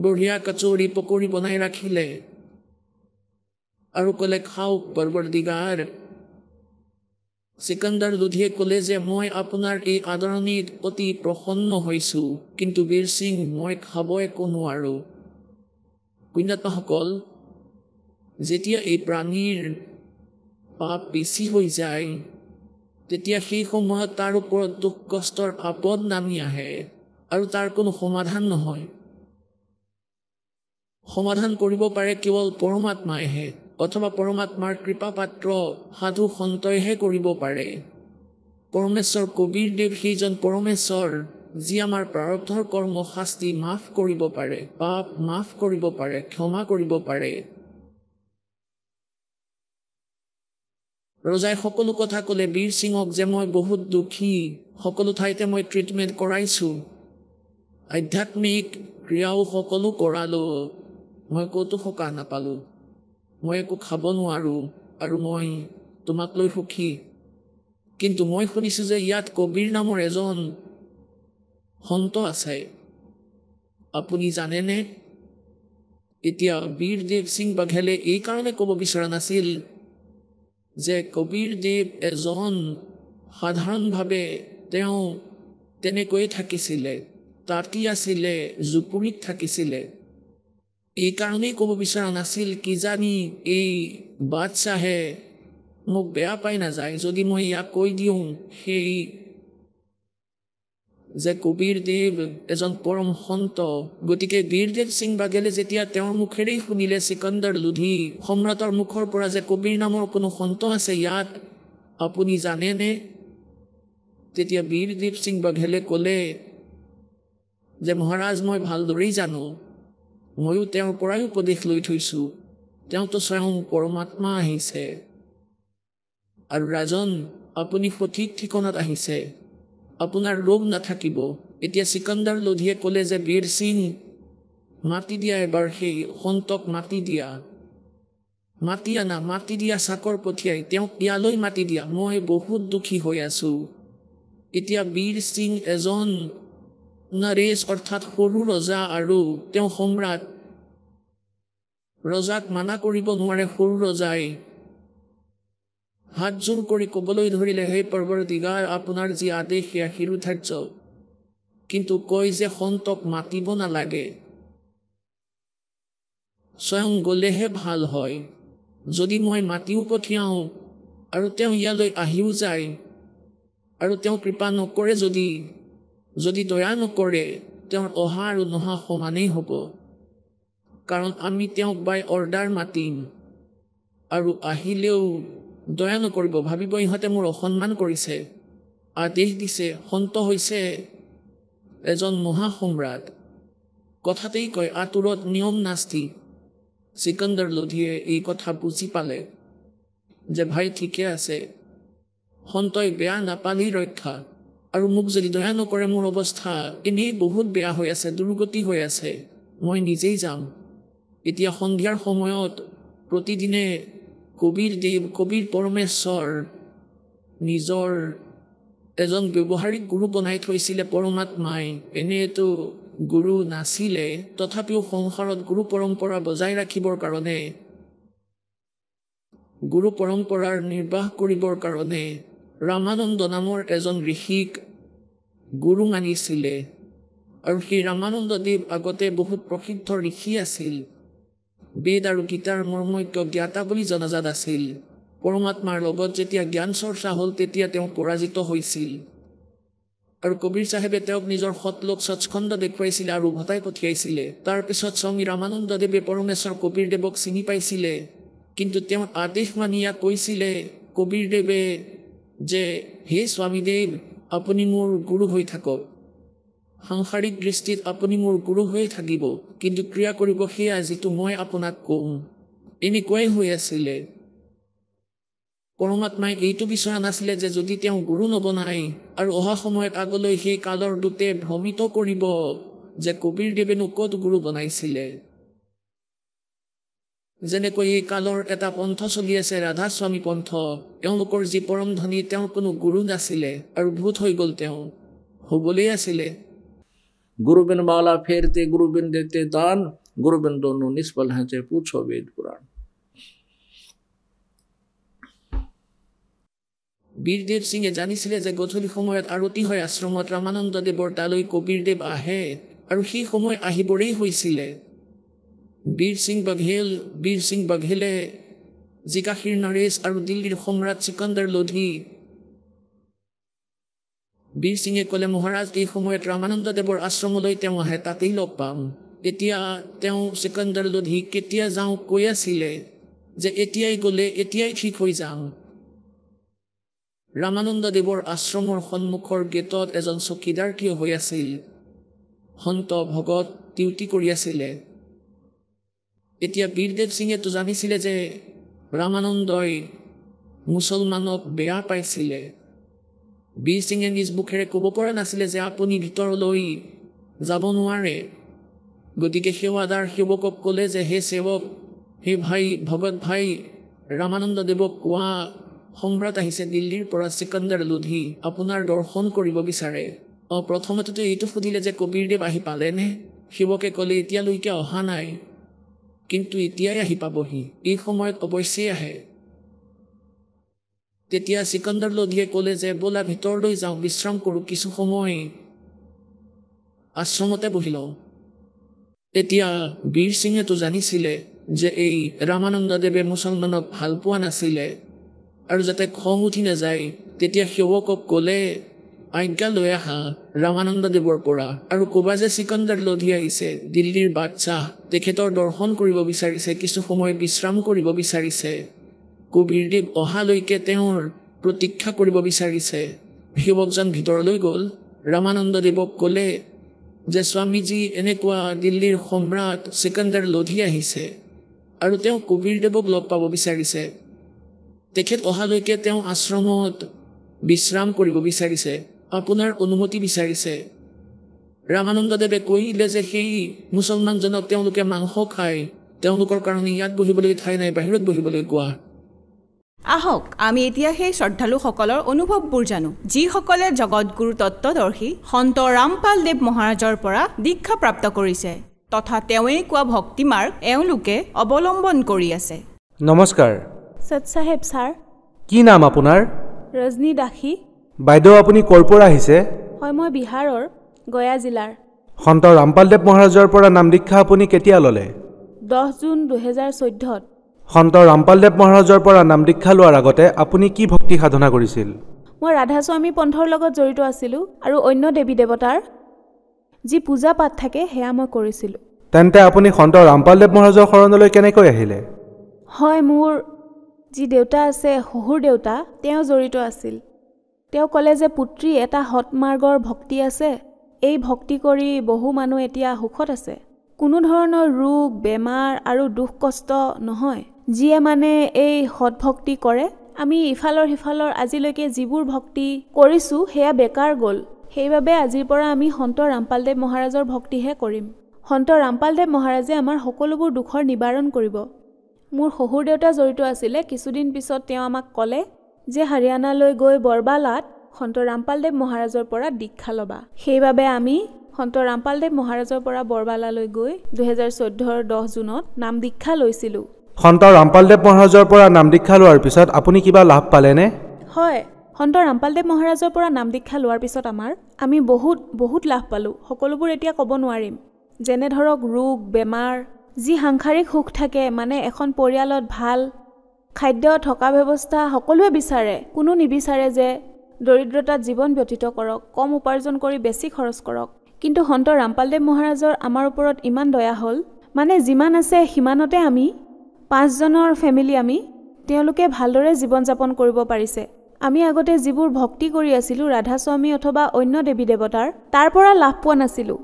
বঢ়িয়া কচৌৰি, পকৰি বনাই ৰাখিলে আৰু ক'লে খাওক পৰৱৰ্তীগাৰ। সিকান্দাৰ লোধিয়ে ক'লে যে মই আপোনাৰ এই আদৰণিত অতি প্ৰসন্ন হৈছোঁ, কিন্তু বীৰ সিং মই খাব একো নোৱাৰোঁ। পুণ্যাত্মাসকল, যেতিয়া এই প্ৰাণীৰ পাপ বেছি হৈ যায়, তেতিয়া সেই সময়ত তাৰ ওপৰত দুখ কষ্টৰ আপদ নামি আহে আৰু তাৰ কোনো সমাধান নহয়। সমাধান কৰিব পাৰে কেৱল পৰমাত্মাইহে। অথবা পৰমাত্মাৰ কৃপাপাত্ৰ সাধু সন্তইহে কৰিব পাৰে। পৰমেশ্বৰ কবীৰদেৱ সেইজন পৰমেশ্বৰ যি আমাৰ প্ৰাৰব্ধৰ কৰ্ম শাস্তি মাফ কৰিব পাৰে, পাপ মাফ কৰিব পাৰে, ক্ষমা কৰিব পাৰে। ৰজাই সকলো কথা ক'লে বীৰ সিঙক যে মই বহুত দুখী, সকলো ঠাইতে মই ট্ৰিটমেণ্ট কৰাইছোঁ, আধ্যাত্মিক ক্ৰিয়াও সকলো কৰালোঁ, মই ক'তো সকাহ নাপালোঁ, মই একো খাব নোৱাৰোঁ আৰু মই তোমাক লৈ সুখী। কিন্তু মই শুনিছোঁ যে ইয়াত কবীৰ নামৰ এজন সন্ত আছে, আপুনি জানেনে? এতিয়া বীৰদেৱ সিং বাঘেলে এই কাৰণে ক'ব বিচৰা নাছিল যে কবীৰদেৱ এজন সাধাৰণভাৱে তেওঁ তেনেকৈয়ে থাকিছিলে, তাঁতি আছিলে, জুপুৰিত থাকিছিলে। এই কাৰণেই ক'ব বিচৰা নাছিল কিজানি এই বাদশ্বাহে মোক বেয়া পাই নাযায় যদি মই ইয়াক কৈ দিওঁ সেই যে কবীৰদেৱ এজন পৰম সন্ত। গতিকে বীৰদেৱ সিং বাঘেলে যেতিয়া তেওঁৰ মুখেৰেই শুনিলে চিকন্দৰ লোধি সম্ৰাটৰ মুখৰ পৰা যে কবীৰ নামৰ কোনো সন্ত আছে ইয়াত, আপুনি জানেনে? তেতিয়া বীৰদেৱ সিং বাঘেলে ক'লে যে মহাৰাজ মই ভালদৰেই জানো, ময়ো তেওঁৰ পৰাই উপদেশ লৈ থৈছোঁ, তেওঁতো স্বয়ং পৰমাত্মা আহিছে। আৰু ৰাজন আপুনি সঠিক ঠিকনাত আহিছে, আপোনাৰ ৰোগ নাথাকিব। এতিয়া চিকন্দৰ লোধিয়ে ক'লে যে বীৰ সিং মাতি দিয়া, এবাৰ সেই সন্তক মাতি দিয়া, মাতি আনা, মাতি দিয়া চাকৰ পঠিয়াই তেওঁক ইয়ালৈ মাতি দিয়া, মই বহুত দুখী হৈ আছোঁ। এতিয়া বীৰ সিং এজন নৰেশ অৰ্থাৎ সৰু ৰজা আৰু তেওঁ সম্ৰাট, ৰজাক মানা কৰিব নোৱাৰে। সৰু ৰজাই হাত জোৰ কৰি ক'বলৈ ধৰিলে হে পৰৱৰ্তীগাৰ আপোনাৰ যি আদেশ সেয়া শিৰোধাৰ্য, কিন্তু কয় যে সন্তক মাতিব নালাগে, স্বয়ং গ'লেহে ভাল হয়। যদি মই মাতিও পঠিয়াওঁ আৰু তেওঁ ইয়ালৈ আহিও যায় আৰু তেওঁ কৃপা নকৰে, যদি দয়া নকৰে, তেওঁৰ অহা আৰু নহা সমানেই হ'ব, কাৰণ আমি তেওঁক বাই অৰ্ডাৰ মাতিম আৰু আহিলেও দয়া নকৰিব, ভাবিব ইহঁতে মোৰ অসন্মান কৰিছে। আদেশ দিছে, সন্ত হৈছে এজন মহাসম্ৰাট, কথাতেই কয় আতুৰত নিয়ম নাস্তি। চিকন্দৰ লোধিয়ে এই কথা বুজি পালে যে ভাই ঠিকে আছে, সন্তই বেয়া নাপালেই ৰক্ষা, আৰু মোক যদি দয়া নকৰে মোৰ অৱস্থা এনেই বহুত বেয়া হৈ আছে, দুৰ্গতি হৈ আছে, মই নিজেই যাম। এতিয়া সন্ধিয়াৰ সময়ত প্ৰতিদিনে কবীৰদেৱ, কবীৰ পৰমেশ্বৰ নিজৰ এজন ব্যৱহাৰিক গুৰু বনাই থৈছিলে পৰমাত্মাই। এনেতো গুৰু নাছিলে, তথাপিও সংসাৰত গুৰু পৰম্পৰা বজাই ৰাখিবৰ কাৰণে, গুৰু পৰম্পৰাৰ নিৰ্বাহ কৰিবৰ কাৰণে ৰামানন্দ নামৰ এজন ঋষিক গুৰু মানিছিলে। আৰু সেই ৰামানন্দ দেৱ আগতে বহুত প্ৰসিদ্ধ ঋষি আছিল, বেদ আৰু গীতাৰ মৰ্মজ্ঞ জ্ঞাতা বুলি জনাজাত আছিল। পৰমাত্মাৰ লগত যেতিয়া জ্ঞান চৰ্চা হ'ল তেতিয়া তেওঁ পৰাজিত হৈছিল, আৰু কবীৰ চাহেবে তেওঁক নিজৰ সতলোক সচখণ্ড দেখুৱাইছিলে আৰু উভতাই পঠিয়াইছিলে। তাৰপিছত স্বামী ৰামানন্দ দেৱে পৰমেশ্বৰ কবীৰদেৱক চিনি পাইছিলে, কিন্তু তেওঁ আদেশ মানি ইয়াক কৈছিলে কবীৰদেৱে যে হে স্বামীদেৱ, আপুনি মোৰ গুৰু হৈ থাকক, সাংসাৰিক দৃষ্টিত আপুনি মোৰ গুৰু হৈয়ে থাকিব, কিন্তু ক্ৰিয়া কৰিব সেয়া যিটো মই আপোনাক কওঁ। এনেকুৱাই হৈ আছিলে। পৰমাত্মাই এইটো বিচৰা নাছিলে যে যদি তেওঁ গুৰু নবনায় আৰু অহা সময়ত আগলৈ সেই কালৰ দূতে ভ্ৰমিত কৰিব যে কবীৰদেৱেনো ক'ত গুৰু বনাইছিলে। যেনেকৈ এই কালৰ এটা পন্থ চলি আছে ৰাধাস্বামী পন্থ, এওঁলোকৰ যি পৰম ধনী তেওঁৰ কোনো গুৰু নাছিলে আৰু ভূত হৈ গ'ল, তেওঁ হ'বলৈ আছিলে। गुरु बिन माला फेरते, गुरु बिन देते दान, गुरु बिन दोनों निष्फल हैं, चाहे पूछो वेद पुराण। বীৰদেৱ সিঙে জানিছিলে যে গধূলি সময়ত আৰতি হয় আশ্ৰমত, ৰামানন্দ দেৱৰ তালৈ কবীৰদেৱ আহে আৰু সেই সময় আহিবৰেই হৈছিলে। বীৰ সিং বাঘেলে যি কাশীৰ নৰেশ আৰু দিল্লীৰ সম্ৰাট চিকন্দৰ লোধি, বীৰ সিঙে ক'লে মহাৰাজ এই সময়ত ৰামানন্দ দেৱৰ আশ্ৰমলৈ তেওঁ আহে, তাতেই লগ পাম। এতিয়া তেওঁ চিকন্দৰ লোধি কেতিয়া যাওঁ কৈ আছিলে, যে এতিয়াই গ'লে এতিয়াই ঠিক হৈ যাম। ৰামানন্দ দেৱৰ আশ্ৰমৰ সন্মুখৰ গেটত এজন চকীদাৰ থিয় হৈ আছিল। সন্ত ভগত ডিউটি কৰি আছিলে। এতিয়া বীৰদেৱ সিঙেতো জানিছিলে যে ৰামানন্দই মুছলমানক বেয়া পাইছিলে। বীৰ সিঙে নিজ মুখেৰে ক'ব পৰা নাছিলে যে আপুনি ভিতৰলৈ যাব নোৱাৰে। গতিকে সেৱাদাৰ সেৱকক ক'লে যে হে সেৱক, হে ভাই ভগত ভাই, ৰামানন্দ দেৱক কোৱা সম্ৰাট আহিছে দিল্লীৰ পৰা চিকন্দৰ লোধি, আপোনাৰ দৰ্শন কৰিব বিচাৰে। প্ৰথমতেতো এইটো সুধিলে যে কবীৰদেৱ আহি পালেনে? সেৱকে ক'লে এতিয়ালৈকে অহা নাই, কিন্তু এতিয়াই আহি পাবহি, এই সময়ত অৱশ্যেই আহে। তেতিয়া চিকন্দৰ লোধিয়ে ক'লে যে ব'লা ভিতৰলৈ যাওঁ, বিশ্ৰাম কৰোঁ, কিছু সময় আশ্ৰমতে বহি লওঁ। এতিয়া বীৰ সিঙেতো জানিছিলে যে এই ৰামানন্দ দেৱে মুছলমানক ভাল পোৱা নাছিলে, আৰু যাতে খং উঠি নাযায় তেতিয়া সেৱকক ক'লে আজ্ঞা লৈ আহা ৰামানন্দ দেৱৰ পৰা, আৰু ক'বা যে চিকন্দৰ লোধি আহিছে, দিল্লীৰ বাদশ্বাহ, তেখেতৰ দৰ্শন কৰিব বিচাৰিছে, কিছু সময় বিশ্ৰাম কৰিব বিচাৰিছে, কবীৰদেৱ অহালৈকে তেওঁৰ প্ৰতীক্ষা কৰিব বিচাৰিছে। সেৱকজন ভিতৰলৈ গ'ল। ৰামানন্দ দেৱক ক'লে যে স্বামীজী, এনেকুৱা দিল্লীৰ সম্ৰাট চিকন্দৰ লোধি আহিছে আৰু তেওঁ কবীৰদেৱক লগ পাব বিচাৰিছে। তেখেত অহালৈকে তেওঁ আশ্ৰমত বিশ্ৰাম কৰিব বিচাৰিছে, আপোনাৰ অনুমতি বিচাৰিছে। ৰামানন্দ দেৱে কৈলে যে সেই মুছলমানজনক তেওঁলোকে মাংস খায়, তেওঁলোকৰ কাৰণে ইয়াত বহিবলৈ ঠাই নাই, বাহিৰত বহিবলৈ কোৱা। আহক আমি এতিয়া সেই শ্ৰদ্ধালুসকলৰ অনুভৱবোৰ জানো, যিসকলে জগতগুৰু তত্ত্বদৰ্শী সন্ত ৰামপাল দেৱ মহাৰাজৰ পৰা দীক্ষা প্ৰাপ্ত কৰিছে তথা তেওঁৱেই কোৱা ভক্তি মাৰ্গ এওঁলোকে অৱলম্বন কৰি আছে। নমস্কাৰ। সত সাহেব ছাৰ। কি নাম আপোনাৰ? ৰজনী দাসী। বাইদেউ, আপুনি ক'ৰ পৰা আহিছে? হয়, মই বিহাৰৰ গয়া জিলাৰ। সন্ত ৰামপালদেৱ মহাৰাজৰ পৰা নাম দীক্ষা আপুনি কেতিয়া ল'লে? 10 জুন 2014। সন্ত ৰামপালদেৱ মহাৰাজৰ পৰা নাম দীক্ষা লোৱাৰ আগতে আপুনি কি ভক্তি সাধনা কৰিছিল? মই ৰাধাস্বামী পন্থৰ লগত জড়িত আছিলোঁ আৰু অন্য দেৱী দেৱতাৰ যি পূজা পাঠ থাকে সেয়া মই কৰিছিলোঁ। তেন্তে আপুনি সন্ত ৰামপালদেৱ মহাৰাজৰ শৰণলৈ কেনেকৈ আহিলে? হয়, মোৰ যি দেউতা আছে, শহুৰ দেউতা, তেওঁ জড়িত আছিল। তেওঁ ক'লে যে পুত্ৰী, এটা সৎমাৰ্গৰ ভক্তি আছে, এই ভক্তি কৰি বহু মানুহ এতিয়া সুখত আছে, কোনো ধৰণৰ ৰোগ বেমাৰ আৰু দুখ কষ্ট নহয়, যিয়ে মানে এই সৎভক্তি কৰে। আমি ইফালৰ সিফালৰ আজিলৈকে যিবোৰ ভক্তি কৰিছোঁ সেয়া বেকাৰ গ'ল, সেইবাবে আজিৰ পৰা আমি সন্ত ৰামপালদেৱ মহাৰাজৰ ভক্তিহে কৰিম। সন্ত ৰামপালদেৱ মহাৰাজে আমাৰ সকলোবোৰ দুখৰ নিবাৰণ কৰিব। মোৰ শহুৰ দেউতা জড়িত আছিলে। কিছুদিন পিছত তেওঁ আমাক ক'লে যে হাৰিয়ানালৈ গৈ বৰবালাত সন্ত ৰামপালদেৱ মহাৰাজৰ পৰা দীক্ষা ল'বা। সেইবাবে আমি সন্ত ৰামপালদেৱ মহাৰাজৰ পৰা বৰবালালৈ গৈ 2014 10 জুনত নাম দীক্ষা লৈছিলোঁ। সন্ত ৰামপালদেৱ মহাৰাজৰ পৰা নাম দীক্ষা লোৱাৰ পিছত আপুনি কিবা লাভ পালেনে? হয়, সন্ত ৰামপালদেৱ মহাৰাজৰ পৰা নাম দীক্ষা লোৱাৰ পিছত আমি বহুত লাভ পালোঁ। সকলোবোৰ এতিয়া ক'ব নোৱাৰিম। যেনে ধৰক ৰোগ বেমাৰ, যি সাংসাৰিক সুখ থাকে, মানে এখন পৰিয়ালত ভাল খাদ্য থকা ব্যৱস্থা সকলোৱে বিচাৰে, কোনো নিবিচাৰে যে দৰিদ্ৰতাত জীৱন ব্যতীত কৰক, কম উপাৰ্জন কৰি বেছি খৰচ কৰক। কিন্তু সন্ত ৰামপালদেৱ মহাৰাজৰ আমাৰ ওপৰত ইমান দয়া হ'ল, মানে যিমান আছে সিমানতে আমি 5 জনৰ ফেমিলি তেওঁলোকে ভালদৰে জীৱন যাপন কৰিব পাৰিছে। আমি আগতে যিবোৰ ভক্তি কৰি আছিলোঁ ৰাধাস্বামী অথবা অন্য দেৱী দেৱতাৰ, তাৰ পৰা লাভ পোৱা নাছিলোঁ।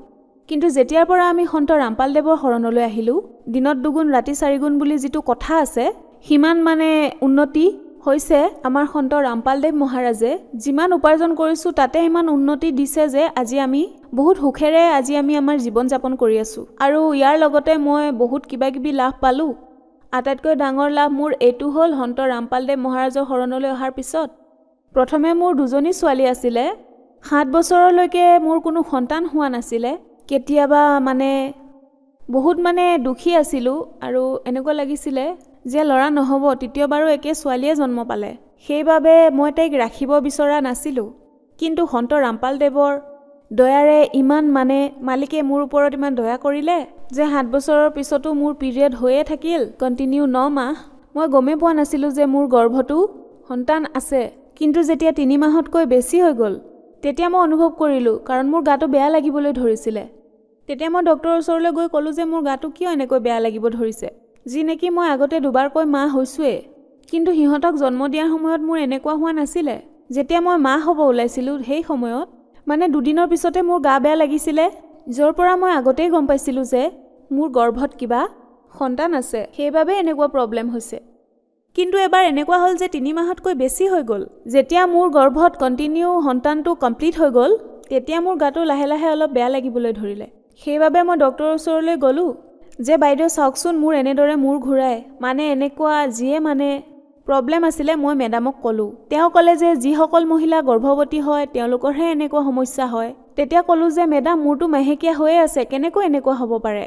কিন্তু যেতিয়াৰ পৰা আমি সন্ত ৰামপালদেৱৰ শৰণলৈ আহিলোঁ, দিনত 2 গুণ ৰাতি 4 গুণ বুলি যিটো কথা আছে, সিমান মানে উন্নতি হৈছে। আমাৰ সন্ত ৰামপালদেৱ মহাৰাজে যিমান উপাৰ্জন কৰিছোঁ তাতে ইমান উন্নতি দিছে যে আজি আমি বহুত সুখেৰে আমাৰ জীৱন যাপন কৰি আছোঁ। আৰু ইয়াৰ লগতে মই বহুত কিবাকিবি লাভ পালোঁ। আটাইতকৈ ডাঙৰ লাভ মোৰ এইটো হ'ল, সন্ত ৰামপালদেৱ মহাৰাজৰ শৰণলৈ অহাৰ পিছত প্ৰথমে মোৰ 2জনী ছোৱালী আছিলে। 7 বছৰলৈকে মোৰ কোনো সন্তান হোৱা নাছিলে। কেতিয়াবা বহুত দুখী আছিলোঁ আৰু এনেকুৱা লাগিছিলে যে ল'ৰা নহ'ব, তৃতীয়বাৰো একে ছোৱালীয়ে জন্ম পালে। সেইবাবে মই তাইক ৰাখিব বিচৰা নাছিলোঁ। কিন্তু সন্ত ৰামপালদেৱৰ দয়াৰে ইমান মালিকে মোৰ ওপৰত ইমান দয়া কৰিলে যে 7 বছৰৰ পিছতো মোৰ পিৰিয়ড হৈয়ে থাকিল, কণ্টিনিউ 9 মাহ। মই গমেই পোৱা নাছিলোঁ যে মোৰ গৰ্ভটো সন্তান আছে। কিন্তু যেতিয়া 3 মাহতকৈ বেছি হৈ গ'ল তেতিয়া মই অনুভৱ কৰিলোঁ, কাৰণ মোৰ গাটো বেয়া লাগিবলৈ ধৰিছিলে। তেতিয়া মই ডক্টৰৰ ওচৰলৈ গৈ ক'লোঁ যে মোৰ গাটো কিয় এনেকৈ বেয়া লাগিব ধৰিছে। যি নেকি মই আগতে দুবাৰকৈ মা হৈছোৱেই। কিন্তু সিহঁতক জন্ম দিয়াৰ সময়ত মোৰ এনেকুৱা হোৱা নাছিলে। যেতিয়া মই মা হ'ব ওলাইছিলোঁ সেই সময়ত মানে 2 দিনৰ পিছতে মোৰ গা বেয়া লাগিছিলে, য'ৰ পৰা মই আগতেই গম পাইছিলোঁ যে মোৰ গৰ্ভত কিবা সন্তান আছে, সেইবাবে এনেকুৱা প্ৰব্লেম হৈছে। কিন্তু এবাৰ এনেকুৱা হ'ল যে 3 মাহতকৈ বেছি হৈ গ'ল। যেতিয়া মোৰ গৰ্ভত কণ্টিনিউ সন্তানটো কমপ্লিট হৈ গ'ল, তেতিয়া মোৰ গাটো লাহে লাহে অলপ বেয়া লাগিবলৈ ধৰিলে। সেইবাবে মই ডক্টৰৰ ওচৰলৈ গ'লোঁ যে বাইদেউ চাওকচোন, মোৰ এনেদৰে মূৰ ঘূৰাই, মানে এনেকুৱা যিয়ে মানে প্ৰব্লেম আছিলে। মই মেডামক ক'লোঁ। তেওঁ ক'লে যে যিসকল মহিলা গৰ্ভৱতী হয় তেওঁলোকৰহে এনেকুৱা সমস্যা হয়। তেতিয়া ক'লোঁ যে মেডাম মোৰতো মাহেকীয়া হৈয়ে আছে, কেনেকৈ এনেকুৱা হ'ব পাৰে?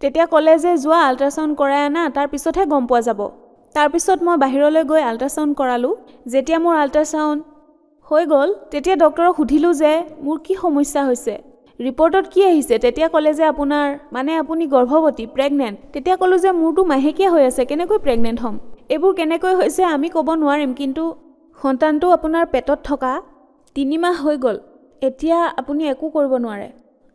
তেতিয়া ক'লে যে যোৱা আল্ট্ৰাচাউণ্ড কৰাই আনা, তাৰপিছতহে গম পোৱা যাব। তাৰপিছত মই বাহিৰলৈ গৈ আল্ট্ৰাচাউণ্ড কৰালোঁ। যেতিয়া মোৰ আল্ট্ৰাচাউণ্ড হৈ গ'ল তেতিয়া ডক্টৰক সুধিলোঁ যে মোৰ কি সমস্যা হৈছে, ৰিপৰ্টত কি আহিছে। তেতিয়া ক'লে যে আপুনি গৰ্ভৱতী, প্ৰেগনেণ্ট। তেতিয়া ক'লোঁ যে মোৰতো মাহেকীয়া হৈ আছে, কেনেকৈ প্ৰেগনেণ্ট হ'ম? এইবোৰ কেনেকৈ হৈছে আমি ক'ব নোৱাৰিম, কিন্তু সন্তানটো আপোনাৰ পেটত থকা 3 মাহ হৈ গ'ল, এতিয়া আপুনি একো কৰিব নোৱাৰে,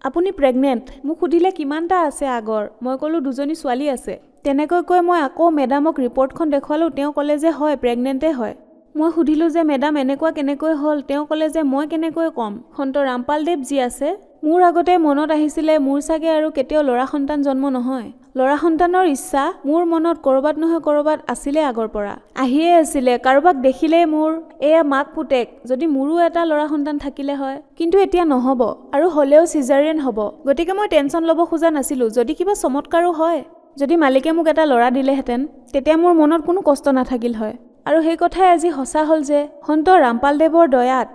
আপুনি প্ৰেগনেণ্ট। মোক সুধিলে কিমানটা আছে আগৰ, মই ক'লোঁ 2জনী ছোৱালী আছে। তেনেকৈ কৈ মই আকৌ মেডামক ৰিপৰ্টখন দেখুৱালোঁ। তেওঁ ক'লে যে হয়, প্ৰেগনেণ্টে হয়। মই সুধিলোঁ যে মেডাম এনেকুৱা কেনেকৈ হ'ল? তেওঁ ক'লে যে মই কেনেকৈ ক'ম, সন্ত ৰামপালদেৱ যি আছে, মোৰ আগতে মনত আহিছিলে মোৰ চাগে আৰু কেতিয়াও ল'ৰা সন্তান জন্ম নহয়। ল'ৰা সন্তানৰ ইচ্ছা মোৰ মনত ক'ৰবাত নহয় ক'ৰবাত আছিলে, আগৰ পৰা আহিয়ে আছিলে। কাৰোবাক দেখিলেই মোৰ এয়া মাক পুতেক, যদি মোৰো এটা ল'ৰা সন্তান থাকিলে হয়। কিন্তু এতিয়া নহ'ব, আৰু হ'লেও চিজাৰিয়ান হ'ব। গতিকে মই টেনশ্যন ল'ব খোজা নাছিলোঁ। যদি কিবা চমৎকাৰো হয়, যদি মালিকে মোক এটা ল'ৰা দিলেহেঁতেন, তেতিয়া মোৰ মনত কোনো কষ্ট নাথাকিল হয়। আৰু সেই কথাই আজি সঁচা হ'ল যে সন্ত ৰামপালদেৱৰ দয়াত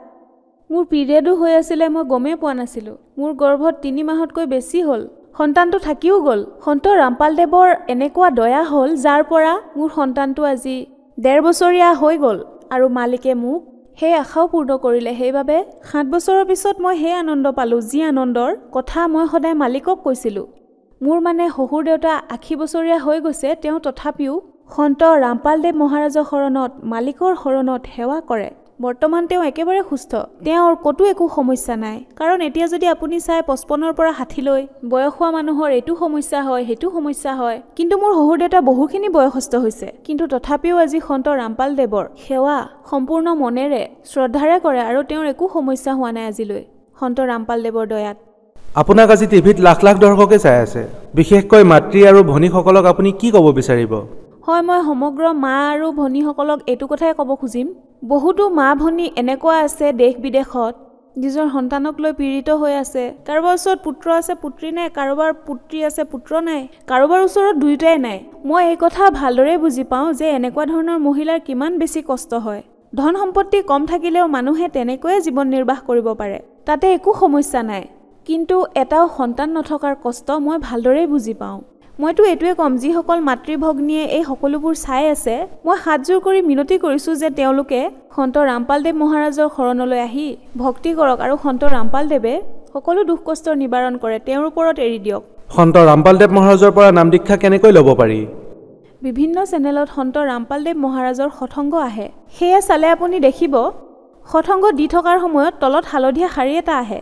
মোৰ পিৰিয়ডো হৈ আছিলে, মই গমেই পোৱা নাছিলোঁ। মোৰ গৰ্ভত 3 মাহতকৈ বেছি হ'ল, সন্তানটো থাকিও গ'ল। সন্ত ৰামপালদেৱৰ এনেকুৱা দয়া হ'ল, যাৰ পৰা মোৰ সন্তানটো আজি 1.5 বছৰীয়া হৈ গ'ল, আৰু মালিকে মোক সেই আশাও পূৰ্ণ কৰিলে। সেইবাবে 7 বছৰৰ পিছত মই সেই আনন্দ পালোঁ, যি আনন্দৰ কথা মই সদায় মালিকক কৈছিলোঁ। মোৰ মানে শহুৰ দেউতা 80 বছৰীয়া হৈ গৈছে, তেওঁ তথাপিও সন্ত ৰামপালদেৱ মহাৰাজৰ শৰণত, মালিকৰ শৰণত সেৱা কৰে। বৰ্তমান তেওঁ একেবাৰে সুস্থ, তেওঁৰ ক'তো একো সমস্যা নাই। কাৰণ এতিয়া যদি আপুনি চাই 55ৰ পৰা 60লৈ বয়স হোৱা মানুহৰ এইটো সমস্যা হয়, সেইটো সমস্যা হয়। কিন্তু মোৰ শহুৰ দেউতা বহুখিনি বয়সস্থ হৈছে, কিন্তু তথাপিও আজি সন্ত ৰামপালদেৱৰ সেৱা সম্পূৰ্ণ মনেৰে, শ্ৰদ্ধাৰে কৰে, আৰু তেওঁৰ একো সমস্যা হোৱা নাই আজিলৈ, সন্ত ৰামপালদেৱৰ দয়াত। আপোনাক আজি টিভিত লাখ লাখ দৰ্শকে চাই আছে, বিশেষকৈ মাতৃ আৰু ভনীসকলক আপুনি কি ক'ব বিচাৰিব? হয়, মই সমগ্ৰ মা আৰু ভনীসকলক এইটো কথাই ক'ব খুজিম, বহুতো মা ভনী এনেকুৱা আছে দেশ বিদেশত নিজৰ সন্তানক লৈ পীড়িত হৈ আছে। কাৰোবাৰ ওচৰত পুত্ৰ আছে, পুত্ৰী নাই, কাৰোবাৰ পুত্ৰী আছে, পুত্ৰ নাই, কাৰোবাৰ ওচৰত দুয়োটাই নাই। মই এই কথা ভালদৰে বুজি পাওঁ যে এনেকুৱা ধৰণৰ মহিলাৰ কিমান বেছি কষ্ট হয়। ধন সম্পত্তি কম থাকিলেও মানুহে তেনেকৈয়ে জীৱন নিৰ্বাহ কৰিব পাৰে, তাতে একো সমস্যা নাই। কিন্তু এটাও সন্তান নথকাৰ কষ্ট মই ভালদৰে বুজি পাওঁ। মইতো এইটোৱে ক'ম, যিসকল মাতৃভগ্নীয়ে এই সকলোবোৰ চাই আছে, মই হাতযোৰ কৰি মিনতি কৰিছোঁ যে তেওঁলোকে সন্ত ৰামপালদেৱ মহাৰাজৰ শৰণলৈ আহি ভক্তি কৰক, আৰু সন্ত ৰামপালদেৱে সকলো দুখ কষ্টৰ নিবাৰণ কৰে, তেওঁৰ ওপৰত এৰি দিয়ক। সন্ত ৰামপালদেৱ মহাৰাজৰ পৰা নাম দীক্ষা কেনেকৈ ল'ব পাৰি? বিভিন্ন চেনেলত সন্ত ৰামপালদেৱ মহাৰাজৰ সৎসংগ আহে, সেয়া চালে আপুনি দেখিব সৎসংগ দি থকাৰ সময়ত তলত হালধীয়া শাৰী এটা আহে,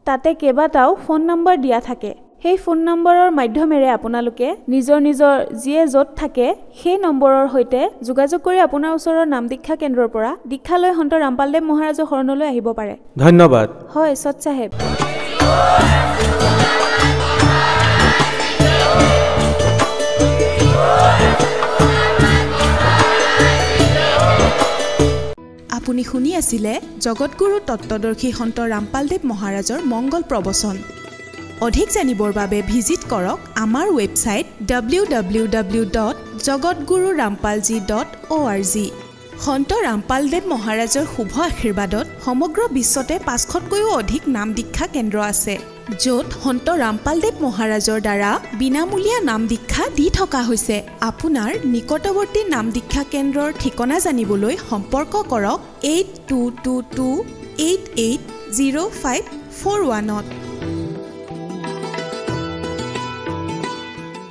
তাতে কেইবাটাও ফোন নম্বৰ দিয়া থাকে। সেই ফোন নম্বৰৰ মাধ্যমেৰে আপোনালোকে নিজৰ যিয়ে য'ত থাকে সেই নম্বৰৰ সৈতে যোগাযোগ কৰি আপোনাৰ ওচৰৰ নাম দীক্ষা কেন্দ্ৰৰ পৰা দীক্ষা লৈ সন্ত ৰামপালদেৱ মহাৰাজৰ শৰণলৈ আহিব পাৰে। ধন্যবাদ। হয়, সৎ চাহেব। আপুনি শুনি আছিলে জগতগুৰু তত্ত্বদৰ্শী সন্ত ৰামপালদেৱ মহাৰাজৰ মংগল প্ৰবচন। অধিক জানিবৰ বাবে ভিজিট কৰক আমাৰ ৱেবছাইট www.jagatgururampalji.org। সন্ত ৰামপালদেৱ মহাৰাজৰ শুভ আশীৰ্বাদত সমগ্ৰ বিশ্বতে 500তকৈও অধিক নাম দীক্ষা কেন্দ্ৰ আছে, য'ত সন্ত ৰামপালদেৱ মহাৰাজৰ দ্বাৰা বিনামূলীয়া নাম দীক্ষা দি থকা হৈছে। আপোনাৰ নিকটৱৰ্তী নাম দীক্ষা কেন্দ্ৰৰ ঠিকনা জানিবলৈ সম্পৰ্ক কৰক 8222880541।